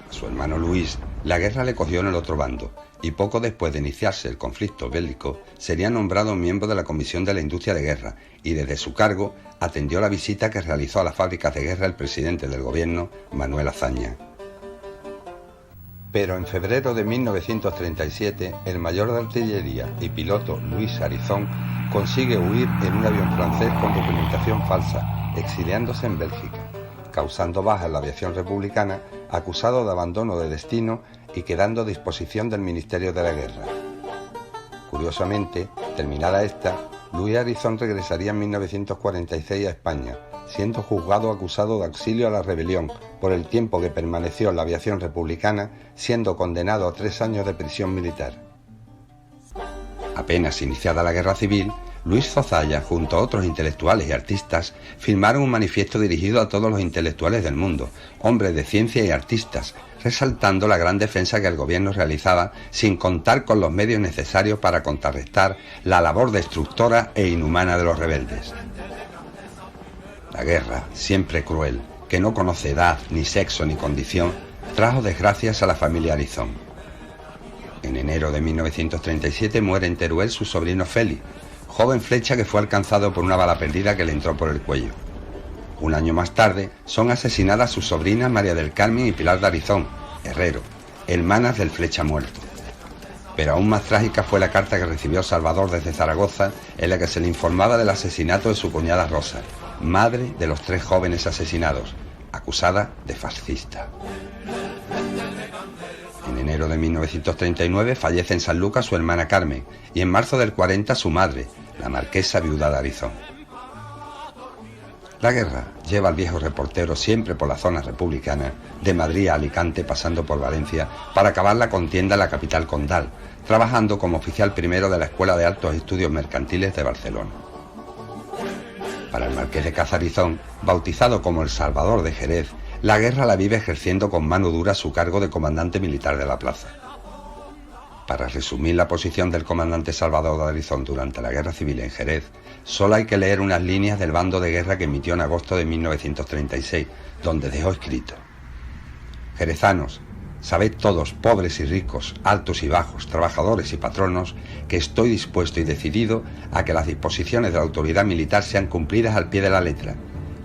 A su hermano Luis, la guerra le cogió en el otro bando, y poco después de iniciarse el conflicto bélico, sería nombrado miembro de la Comisión de la Industria de Guerra, y desde su cargo atendió la visita que realizó a las fábricas de guerra el presidente del gobierno, Manuel Azaña. Pero en febrero de 1937, el mayor de artillería y piloto Luis Arizón consigue huir en un avión francés con documentación falsa, exiliándose en Bélgica, causando bajas en la aviación republicana, acusado de abandono de destino y quedando a disposición del Ministerio de la Guerra. Curiosamente, terminada esta, Luis Arizón regresaría en 1946 a España, siendo juzgado acusado de auxilio a la rebelión por el tiempo que permaneció en la aviación republicana, siendo condenado a 3 años de prisión militar. Apenas iniciada la Guerra Civil, Luis Zozaya, junto a otros intelectuales y artistas, firmaron un manifiesto dirigido a todos los intelectuales del mundo, hombres de ciencia y artistas, resaltando la gran defensa que el gobierno realizaba sin contar con los medios necesarios para contrarrestar la labor destructora e inhumana de los rebeldes. La guerra, siempre cruel, que no conoce edad, ni sexo, ni condición, trajo desgracias a la familia Arizón. En enero de 1937 muere en Teruel su sobrino Félix, joven flecha que fue alcanzado por una bala perdida que le entró por el cuello. Un año más tarde son asesinadas sus sobrinas María del Carmen y Pilar de Arizón, herrero, hermanas del flecha muerto. Pero aún más trágica fue la carta que recibió Salvador desde Zaragoza, en la que se le informaba del asesinato de su cuñada Rosa, madre de los 3 jóvenes asesinados, acusada de fascista. En enero de 1939 fallece en Sanlúcar su hermana Carmen y en marzo del 40 su madre, la marquesa viuda de Arizón. La guerra lleva al viejo reportero siempre por la zona republicana, de Madrid a Alicante pasando por Valencia, para acabar la contienda en la capital condal, trabajando como oficial primero de la Escuela de Altos Estudios Mercantiles de Barcelona. Para el marqués de Cazarizón, bautizado como el Salvador de Jerez, la guerra la vive ejerciendo con mano dura su cargo de comandante militar de la plaza. Para resumir la posición del comandante Salvador de Arizón durante la Guerra Civil en Jerez, solo hay que leer unas líneas del bando de guerra que emitió en agosto de 1936, donde dejó escrito: Jerezanos, sabed todos, pobres y ricos, altos y bajos, trabajadores y patronos, que estoy dispuesto y decidido a que las disposiciones de la autoridad militar sean cumplidas al pie de la letra,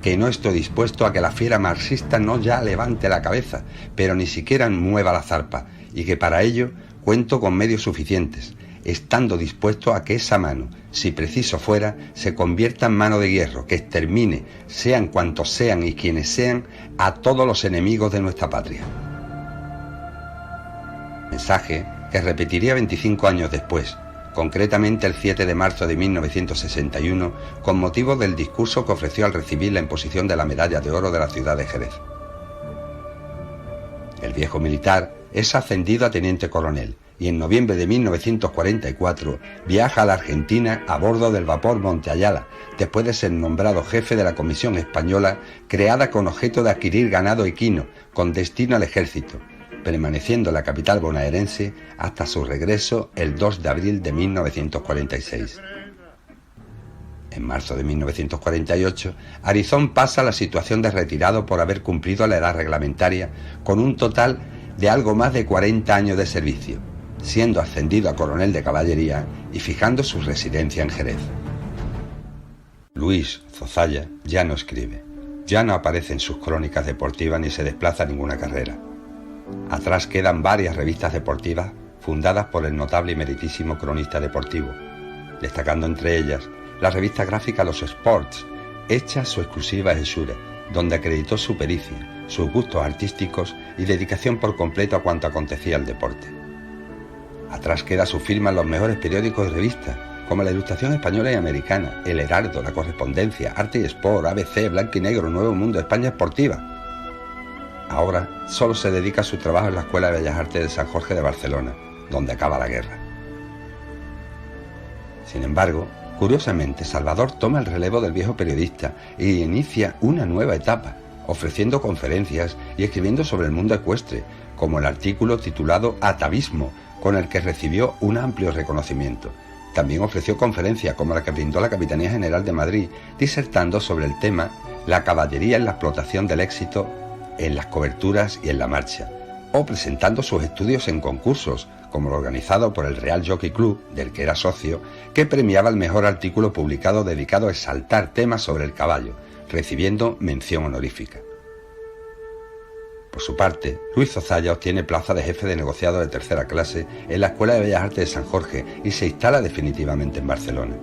que no estoy dispuesto a que la fiera marxista no ya levante la cabeza, pero ni siquiera mueva la zarpa, y que para ello cuento con medios suficientes, estando dispuesto a que esa mano, si preciso fuera, se convierta en mano de hierro, que extermine, sean cuantos sean y quienes sean, a todos los enemigos de nuestra patria. Mensaje que repetiría 25 años después, concretamente el 7 de marzo de 1961, con motivo del discurso que ofreció al recibir la imposición de la Medalla de Oro de la ciudad de Jerez. El viejo militar es ascendido a teniente coronel y en noviembre de 1944 viaja a la Argentina a bordo del vapor Monte Ayala, después de ser nombrado jefe de la Comisión Española creada con objeto de adquirir ganado equino con destino al ejército, permaneciendo en la capital bonaerense hasta su regreso el 2 de abril de 1946. En marzo de 1948, Arizón pasa a la situación de retirado por haber cumplido la edad reglamentaria con un total de algo más de 40 años de servicio, siendo ascendido a coronel de caballería y fijando su residencia en Jerez. Luis Zozaya ya no escribe, ya no aparece en sus crónicas deportivas ni se desplaza a ninguna carrera. Atrás quedan varias revistas deportivas fundadas por el notable y meritísimo cronista deportivo, destacando entre ellas la revista gráfica Los Sports, hecha su exclusiva Esura, donde acreditó su pericia, sus gustos artísticos y dedicación por completo a cuanto acontecía al deporte. Atrás queda su firma en los mejores periódicos y revistas, como La Ilustración Española y Americana, El Heraldo, La Correspondencia, Arte y Sport, ABC, Blanco y Negro, Nuevo Mundo, España Esportiva. Ahora solo se dedica a su trabajo en la Escuela de Bellas Artes de San Jorge de Barcelona, donde acaba la guerra. Sin embargo, curiosamente, Salvador toma el relevo del viejo periodista e inicia una nueva etapa, ofreciendo conferencias y escribiendo sobre el mundo ecuestre, como el artículo titulado Atavismo, con el que recibió un amplio reconocimiento. También ofreció conferencias como la que brindó la Capitanía General de Madrid, disertando sobre el tema La caballería en la explotación del éxito en las coberturas y en la marcha, o presentando sus estudios en concursos, como el organizado por el Real Jockey Club, del que era socio, que premiaba el mejor artículo publicado dedicado a exaltar temas sobre el caballo, recibiendo mención honorífica. Por su parte, Luis Zozaya obtiene plaza de jefe de negociado de tercera clase en la Escuela de Bellas Artes de San Jorge y se instala definitivamente en Barcelona.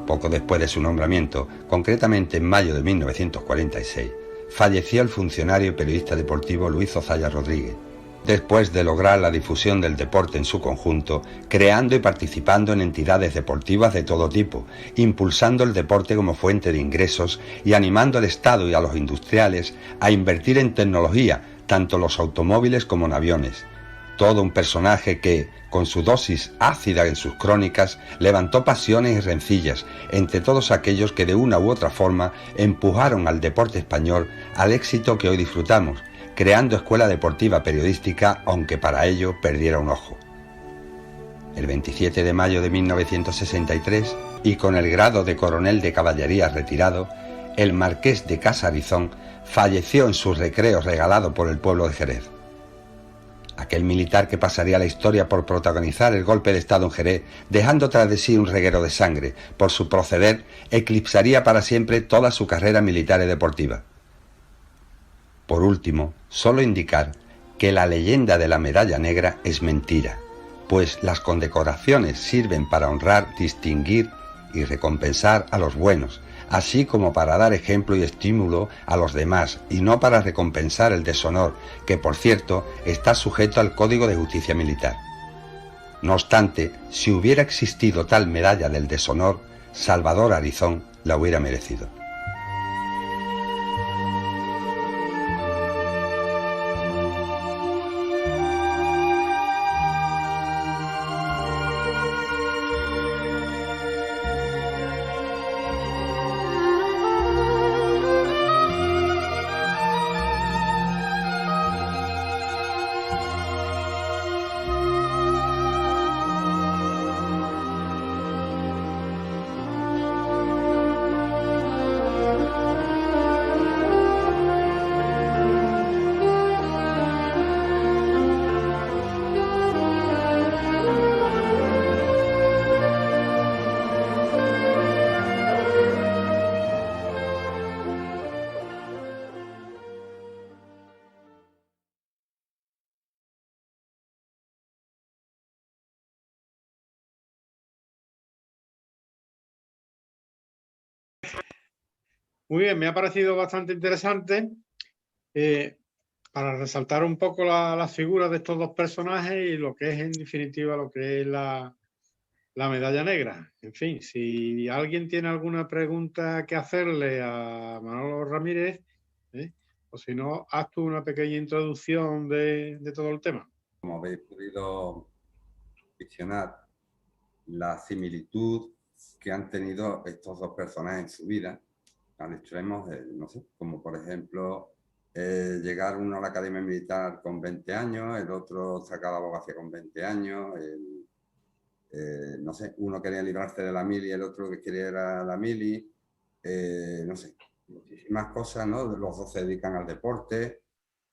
Poco después de su nombramiento, concretamente en mayo de 1946, falleció el funcionario y periodista deportivo Luis Zozaya Rodríguez, después de lograr la difusión del deporte en su conjunto, creando y participando en entidades deportivas de todo tipo, impulsando el deporte como fuente de ingresos y animando al Estado y a los industriales a invertir en tecnología, tanto los automóviles como en aviones. Todo un personaje que, con su dosis ácida en sus crónicas, levantó pasiones y rencillas entre todos aquellos que de una u otra forma empujaron al deporte español al éxito que hoy disfrutamos, creando escuela deportiva periodística, aunque para ello perdiera un ojo. El 27 de mayo de 1963, y con el grado de coronel de caballería retirado, el marqués de Casarizón falleció en sus recreos regalado por el pueblo de Jerez. Aquel militar que pasaría a la historia por protagonizar el golpe de Estado en Jerez, dejando tras de sí un reguero de sangre, por su proceder, eclipsaría para siempre toda su carrera militar y deportiva. Por último, solo indicar que la leyenda de la medalla negra es mentira, pues las condecoraciones sirven para honrar, distinguir y recompensar a los buenos, así como para dar ejemplo y estímulo a los demás, y no para recompensar el deshonor, que por cierto está sujeto al Código de Justicia Militar. No obstante, si hubiera existido tal medalla del deshonor, Salvador Arizón la hubiera merecido. Muy bien, me ha parecido bastante interesante para resaltar un poco las figuras de estos dos personajes y lo que es en definitiva lo que es la medalla negra. En fin, si alguien tiene alguna pregunta que hacerle a Manolo Ramírez, o si no, haz tú una pequeña introducción de todo el tema. Como habéis podido visionar, la similitud que han tenido estos dos personajes en su vida, al extremo, no sé, como por ejemplo llegar uno a la Academia Militar con 20 años, el otro sacar la abogacía con 20 años, no sé, uno quería librarse de la mili, el otro que quería era la mili, no sé, muchísimas cosas, ¿no? Los dos se dedican al deporte,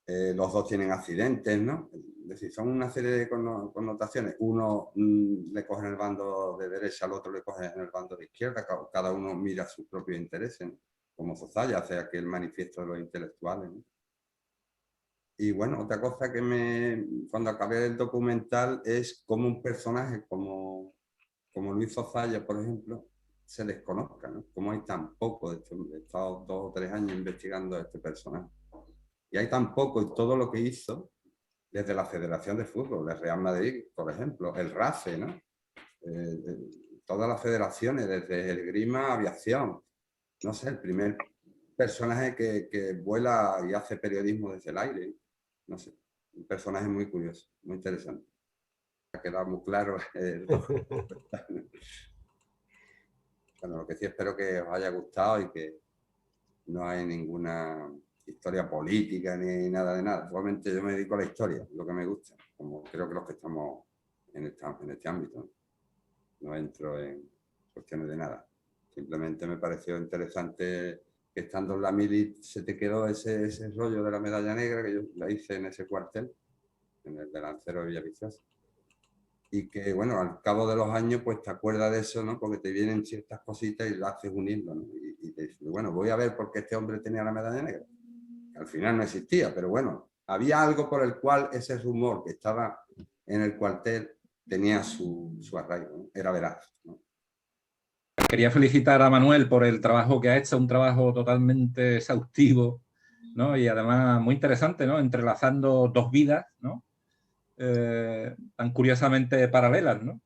los dos tienen accidentes, ¿no? Es decir, son una serie de connotaciones. Uno le coge en el bando de derecha, al otro le coge en el bando de izquierda, cada uno mira sus propios intereses, ¿no? Como Zozaya hace aquel manifiesto de los intelectuales, ¿no? Y bueno, otra cosa que cuando acabé el documental es cómo un personaje como Luis Zozaya, por ejemplo, se desconozca, ¿no? Cómo hay tan poco, de hecho, he estado 2 o 3 años investigando a este personaje. Y hay tan poco y todo lo que hizo desde la Federación de Fútbol, el Real Madrid, por ejemplo, el RAFE, ¿no? Todas las federaciones, desde el Grima, aviación. No sé, el primer personaje que vuela y hace periodismo desde el aire. No sé, un personaje muy curioso, muy interesante. Ha quedado muy claro. Bueno, lo que sí espero que os haya gustado y que no hay ninguna historia política ni nada de nada. Solamente yo me dedico a la historia, lo que me gusta, como creo que los que estamos en este ámbito. No entro en cuestiones de nada. Simplemente me pareció interesante que estando en la mili se te quedó ese rollo de la medalla negra que yo la hice en ese cuartel, en el de Lancero de Villaviciosa. Y que, bueno, al cabo de los años, pues te acuerdas de eso, ¿no? Porque te vienen ciertas cositas y lo haces uniendo, ¿no? Y te dices, bueno, voy a ver por qué este hombre tenía la medalla negra. Al final no existía, pero bueno, había algo por el cual ese rumor que estaba en el cuartel tenía su arraigo, ¿no? Era veraz, ¿no? Quería felicitar a Manuel por el trabajo que ha hecho, un trabajo totalmente exhaustivo, ¿no? Y además muy interesante, ¿no? Entrelazando dos vidas, ¿no? tan curiosamente paralelas, ¿no?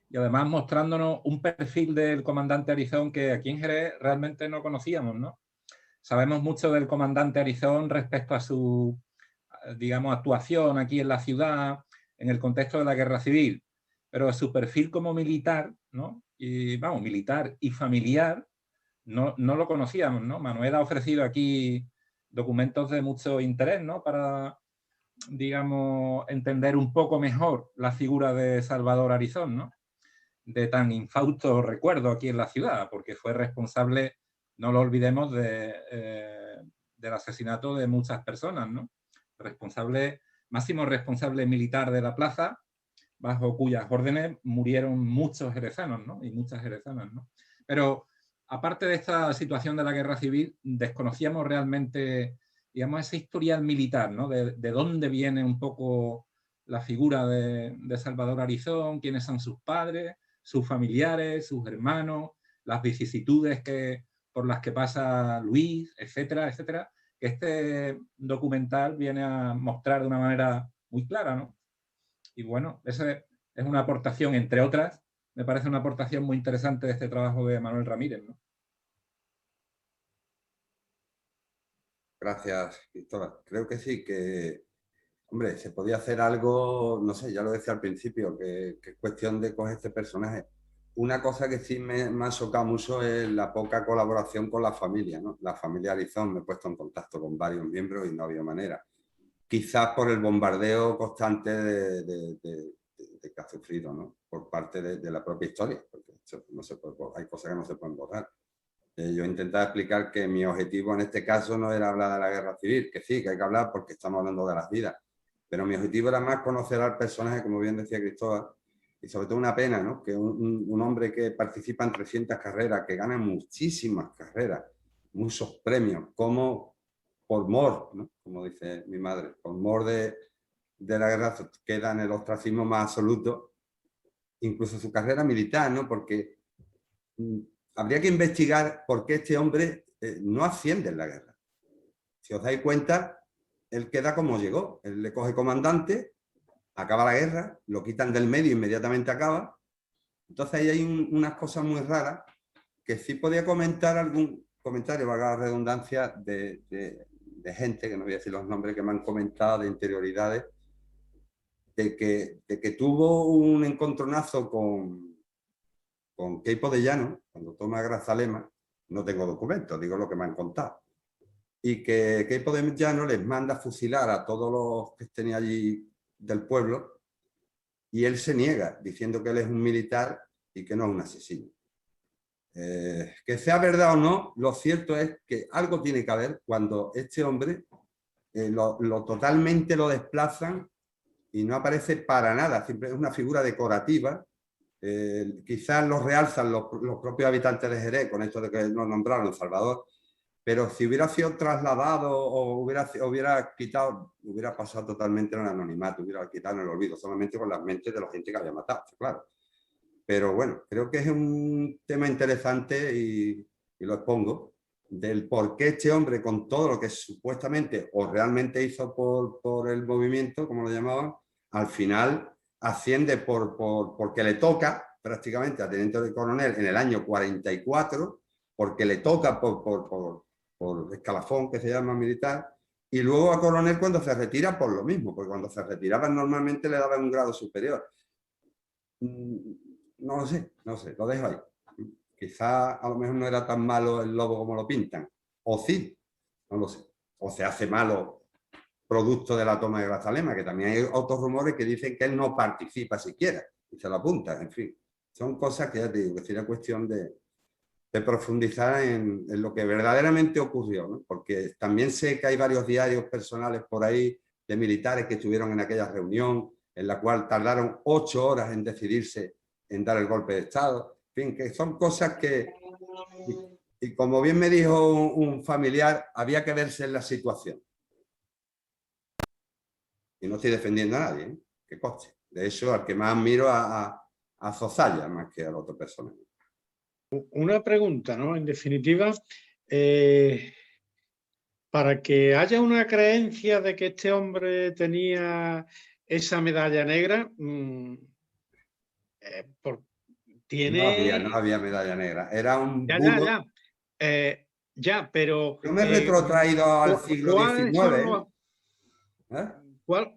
Y además mostrándonos un perfil del comandante Arizón que aquí en Jerez realmente no conocíamos, ¿no? Sabemos mucho del comandante Arizón respecto a su, digamos, actuación aquí en la ciudad, en el contexto de la guerra civil, pero su perfil como militar, ¿no? Y vamos, militar y familiar, no lo conocíamos, ¿no? Manuel ha ofrecido aquí documentos de mucho interés, ¿no? Para, digamos, entender un poco mejor la figura de Salvador Arizón, ¿no? De tan infausto recuerdo aquí en la ciudad, porque fue responsable, no lo olvidemos, del asesinato de muchas personas, ¿no? Máximo responsable militar de la plaza, bajo cuyas órdenes murieron muchos jerezanos, ¿no? Y muchas jerezanas, ¿no? Pero aparte de esta situación de la guerra civil, desconocíamos realmente, digamos, ese historial militar, ¿no? De dónde viene un poco la figura de Salvador Arizón, quiénes son sus padres, sus familiares, sus hermanos, las vicisitudes por las que pasa Luis, etcétera, etcétera, que este documental viene a mostrar de una manera muy clara, ¿no? Y bueno, esa es una aportación, entre otras, me parece una aportación muy interesante de este trabajo de Manuel Ramírez, ¿no? Gracias, Cristóbal. Creo que sí, que, hombre, se podía hacer algo, no sé, ya lo decía al principio, que es cuestión de coger este personaje. Una cosa que sí me ha chocado mucho es la poca colaboración con la familia, ¿no? La familia Arizón, me he puesto en contacto con varios miembros y no había manera. Quizás por el bombardeo constante de que ha sufrido, ¿no? Por parte de la propia historia, porque no se puede, hay cosas que no se pueden borrar. Yo he intentado explicar que mi objetivo en este caso no era hablar de la guerra civil, que sí, que hay que hablar porque estamos hablando de las vidas, pero mi objetivo era más conocer al personaje, como bien decía Cristóbal, y sobre todo una pena, ¿no? Que un hombre que participa en 300 carreras, que gana muchísimas carreras, muchos premios, como por mor, ¿no? Como dice mi madre, por mor de la guerra, queda en el ostracismo más absoluto, incluso su carrera militar, ¿no? Porque habría que investigar por qué este hombre no asciende en la guerra. Si os dais cuenta, él queda como llegó. Él le coge comandante, acaba la guerra, lo quitan del medio, inmediatamente acaba. Entonces ahí hay unas cosas muy raras que sí podía comentar algún comentario, valga la redundancia, de gente, que no voy a decir los nombres, que me han comentado de interioridades, de que tuvo un encontronazo con Queipo de Llano, cuando toma Grazalema. No tengo documentos, digo lo que me han contado. Y que Queipo de Llano les manda fusilar a todos los que estén allí del pueblo, y él se niega, diciendo que él es un militar y que no es un asesino. Que sea verdad o no, lo cierto es que algo tiene que haber cuando este hombre totalmente lo desplazan y no aparece para nada, siempre es una figura decorativa. Quizás lo realzan los propios habitantes de Jerez con esto de que lo nombraron Salvador, pero si hubiera sido trasladado o hubiera pasado totalmente en el anonimato, hubiera quitado en el olvido, solamente con las mentes de la gente que había matado, claro. Pero bueno, creo que es un tema interesante y lo expongo, del por qué este hombre, con todo lo que supuestamente o realmente hizo por el movimiento, como lo llamaban, al final asciende porque le toca prácticamente a teniente de coronel en el año 44, porque le toca por escalafón, que se llama militar, y luego a coronel cuando se retira por lo mismo, porque cuando se retiraba normalmente le daban un grado superior. No lo sé, lo dejo ahí. Quizá a lo mejor no era tan malo el lobo como lo pintan. O sí, no lo sé. O se hace malo producto de la toma de Grazalema, que también hay otros rumores que dicen que él no participa siquiera y se lo apunta. En fin, son cosas que ya te digo, que sería cuestión de profundizar en lo que verdaderamente ocurrió, ¿no? Porque también sé que hay varios diarios personales por ahí de militares que estuvieron en aquella reunión, en la cual tardaron 8 horas en decidirse en dar el golpe de Estado. En fin, que son cosas que, y como bien me dijo un familiar, había que verse en la situación. Y no estoy defendiendo a nadie, ¿eh? Que conste. De hecho, al que más admiro a Zozaya, más que al otro personaje. Una pregunta, ¿no? En definitiva, para que haya una creencia de que este hombre tenía esa medalla negra tiene... No había medalla negra, era un Ya, bulo. ya, pero... Yo me he retrotraído al siglo XIX.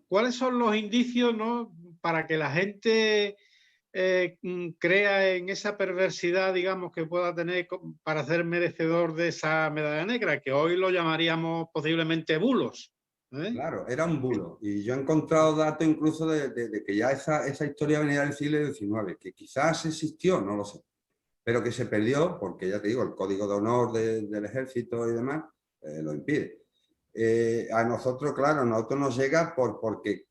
¿Cuáles son los indicios, ¿no?, para que la gente crea en esa perversidad, digamos, que pueda tener para ser merecedor de esa medalla negra, que hoy lo llamaríamos posiblemente bulos? Claro, era un bulo. Y yo he encontrado datos incluso de que ya esa historia venía del siglo XIX, que quizás existió, no lo sé, pero que se perdió porque, ya te digo, el código de honor del ejército y demás lo impide. A nosotros, claro, nos llega porque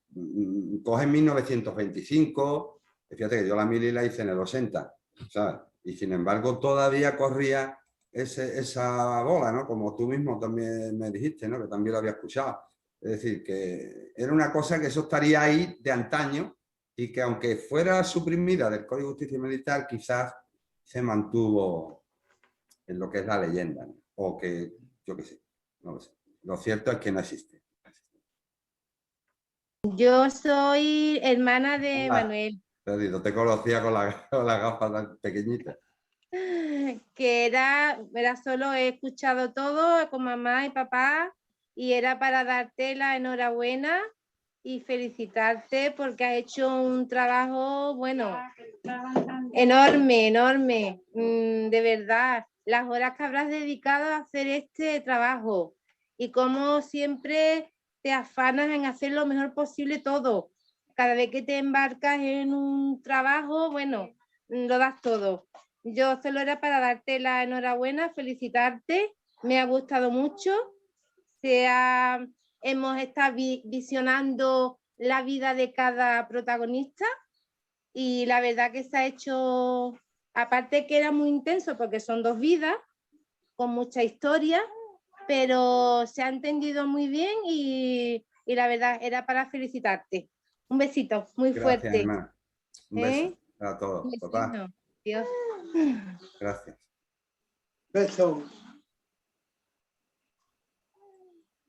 cogen 1925, fíjate que yo la mili la hice en el 80, ¿sabes? Y sin embargo todavía corría esa bola, ¿no? Como tú mismo también me dijiste, ¿no? Que también lo había escuchado. Es decir, que era una cosa que eso estaría ahí de antaño y que aunque fuera suprimida del Código de Justicia Militar, quizás se mantuvo en lo que es la leyenda, ¿no? O que, yo qué sé, no lo sé. Lo cierto es que no existe. Yo soy hermana de Manuel. Perdido, te conocía con la gafa tan pequeñita. Que era solo, he escuchado todo con mamá y papá y era para darte la enhorabuena y felicitarte porque has hecho un trabajo, bueno, enorme, enorme, de verdad. Las horas que habrás dedicado a hacer este trabajo y como siempre te afanas en hacer lo mejor posible todo. Cada vez que te embarcas en un trabajo, bueno, lo das todo. Yo solo era para darte la enhorabuena, felicitarte, me ha gustado mucho. Hemos estado visionando la vida de cada protagonista y la verdad que se ha hecho, aparte que era muy intenso porque son 2 vidas con mucha historia, pero se ha entendido muy bien y la verdad era para felicitarte. Un besito muy fuerte. Gracias, hermano. Un beso a todos. Papá. Dios. Gracias. Beso.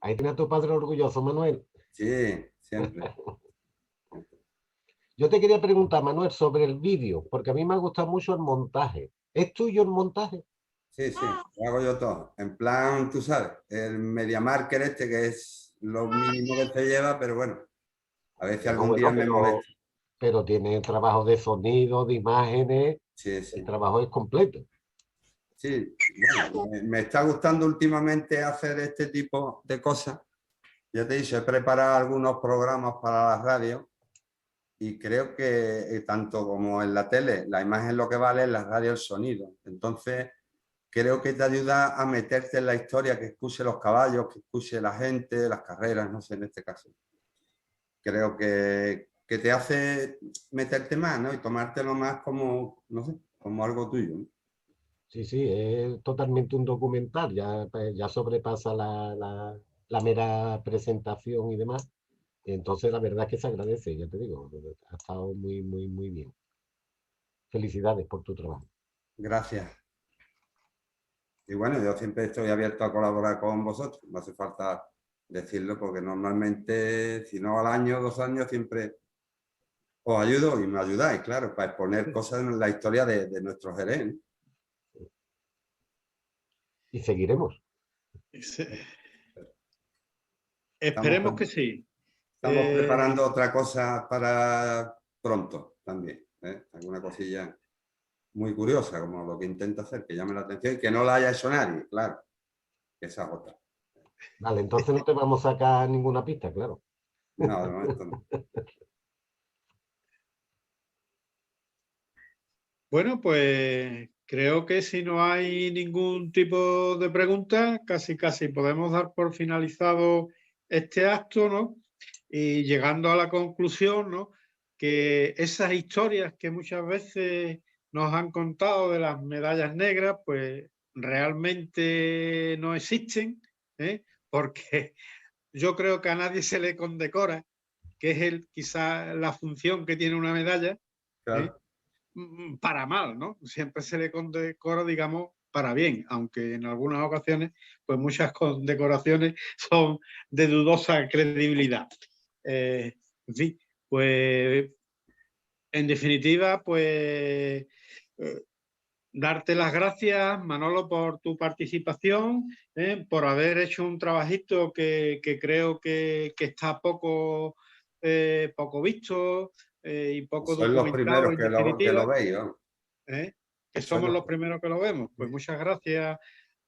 Ahí tiene a tu padre orgulloso, Manuel. Sí, siempre. Yo te quería preguntar, Manuel, sobre el vídeo, porque a mí me ha gustado mucho el montaje. ¿Es tuyo el montaje? Sí, lo hago yo todo. En plan, tú sabes, el Media Marker este, que es lo mínimo que se lleva, pero bueno, a veces algún día me molesta. Pero tiene trabajo de sonido, de imágenes, Sí. el trabajo es completo. Sí, bueno, me está gustando últimamente hacer este tipo de cosas. Ya te he dicho, he preparado algunos programas para la radio y creo que tanto como en la tele, la imagen es lo que vale, en la radio el sonido. Entonces, creo que te ayuda a meterte en la historia, que escuche los caballos, que escuche la gente, las carreras, no sé, en este caso. Creo que te hace meterte más, ¿no? Y tomártelo más como, no sé, como algo tuyo, ¿no? Sí, es totalmente un documental, ya sobrepasa la mera presentación y demás. Entonces, la verdad es que se agradece, ya te digo, ha estado muy, muy, muy bien. Felicidades por tu trabajo. Gracias. Y bueno, yo siempre estoy abierto a colaborar con vosotros, no hace falta decirlo porque normalmente, si no al año, 2 años, siempre os ayudo y me ayudáis, claro, para exponer cosas en la historia de nuestro Jerez, ¿no? Y seguiremos. Esperemos que sí. Estamos preparando otra cosa para pronto también, ¿eh? Alguna cosilla muy curiosa, como lo que intento hacer, que llame la atención y que no la haya hecho nadie, claro, que esa es otra. Vale, entonces no te vamos a sacar ninguna pista, claro. No, de momento no. Bueno, pues creo que si no hay ningún tipo de pregunta, casi podemos dar por finalizado este acto, ¿no? Y llegando a la conclusión, ¿no?, que esas historias que muchas veces nos han contado de las medallas negras, pues realmente no existen, ¿eh? Porque yo creo que a nadie se le condecora, que es quizá la función que tiene una medalla, ¿eh?, Claro. para mal, ¿no? Siempre se le condecora, digamos, para bien, aunque en algunas ocasiones, pues muchas condecoraciones son de dudosa credibilidad. En fin, Pues, en definitiva, pues darte las gracias, Manolo, por tu participación, por haber hecho un trabajito que creo que está poco visto y poco Sois los documentado, primeros en que lo definitiva, veis, ¿no? que Sois somos los los primeros que lo vemos. Pues muchas gracias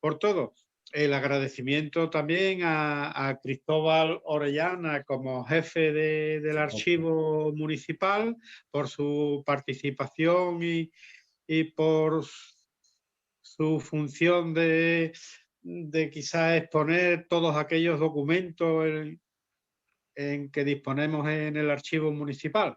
por todo. El agradecimiento también a Cristóbal Orellana como jefe del archivo municipal por su participación y por su función de quizás exponer todos aquellos documentos en que disponemos en el archivo municipal.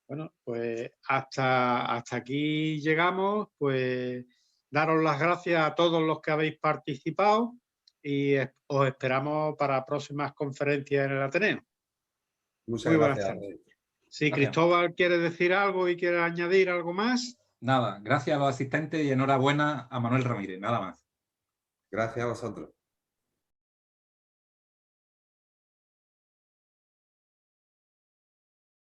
Bueno, pues hasta aquí llegamos, pues daros las gracias a todos los que habéis participado y os esperamos para próximas conferencias en el Ateneo. Muchas Muy buenas gracias. tardes. Si Gracias. Cristóbal quiere decir algo y quiere añadir algo más. Nada, gracias a los asistentes y enhorabuena a Manuel Ramírez, nada más. Gracias a vosotros.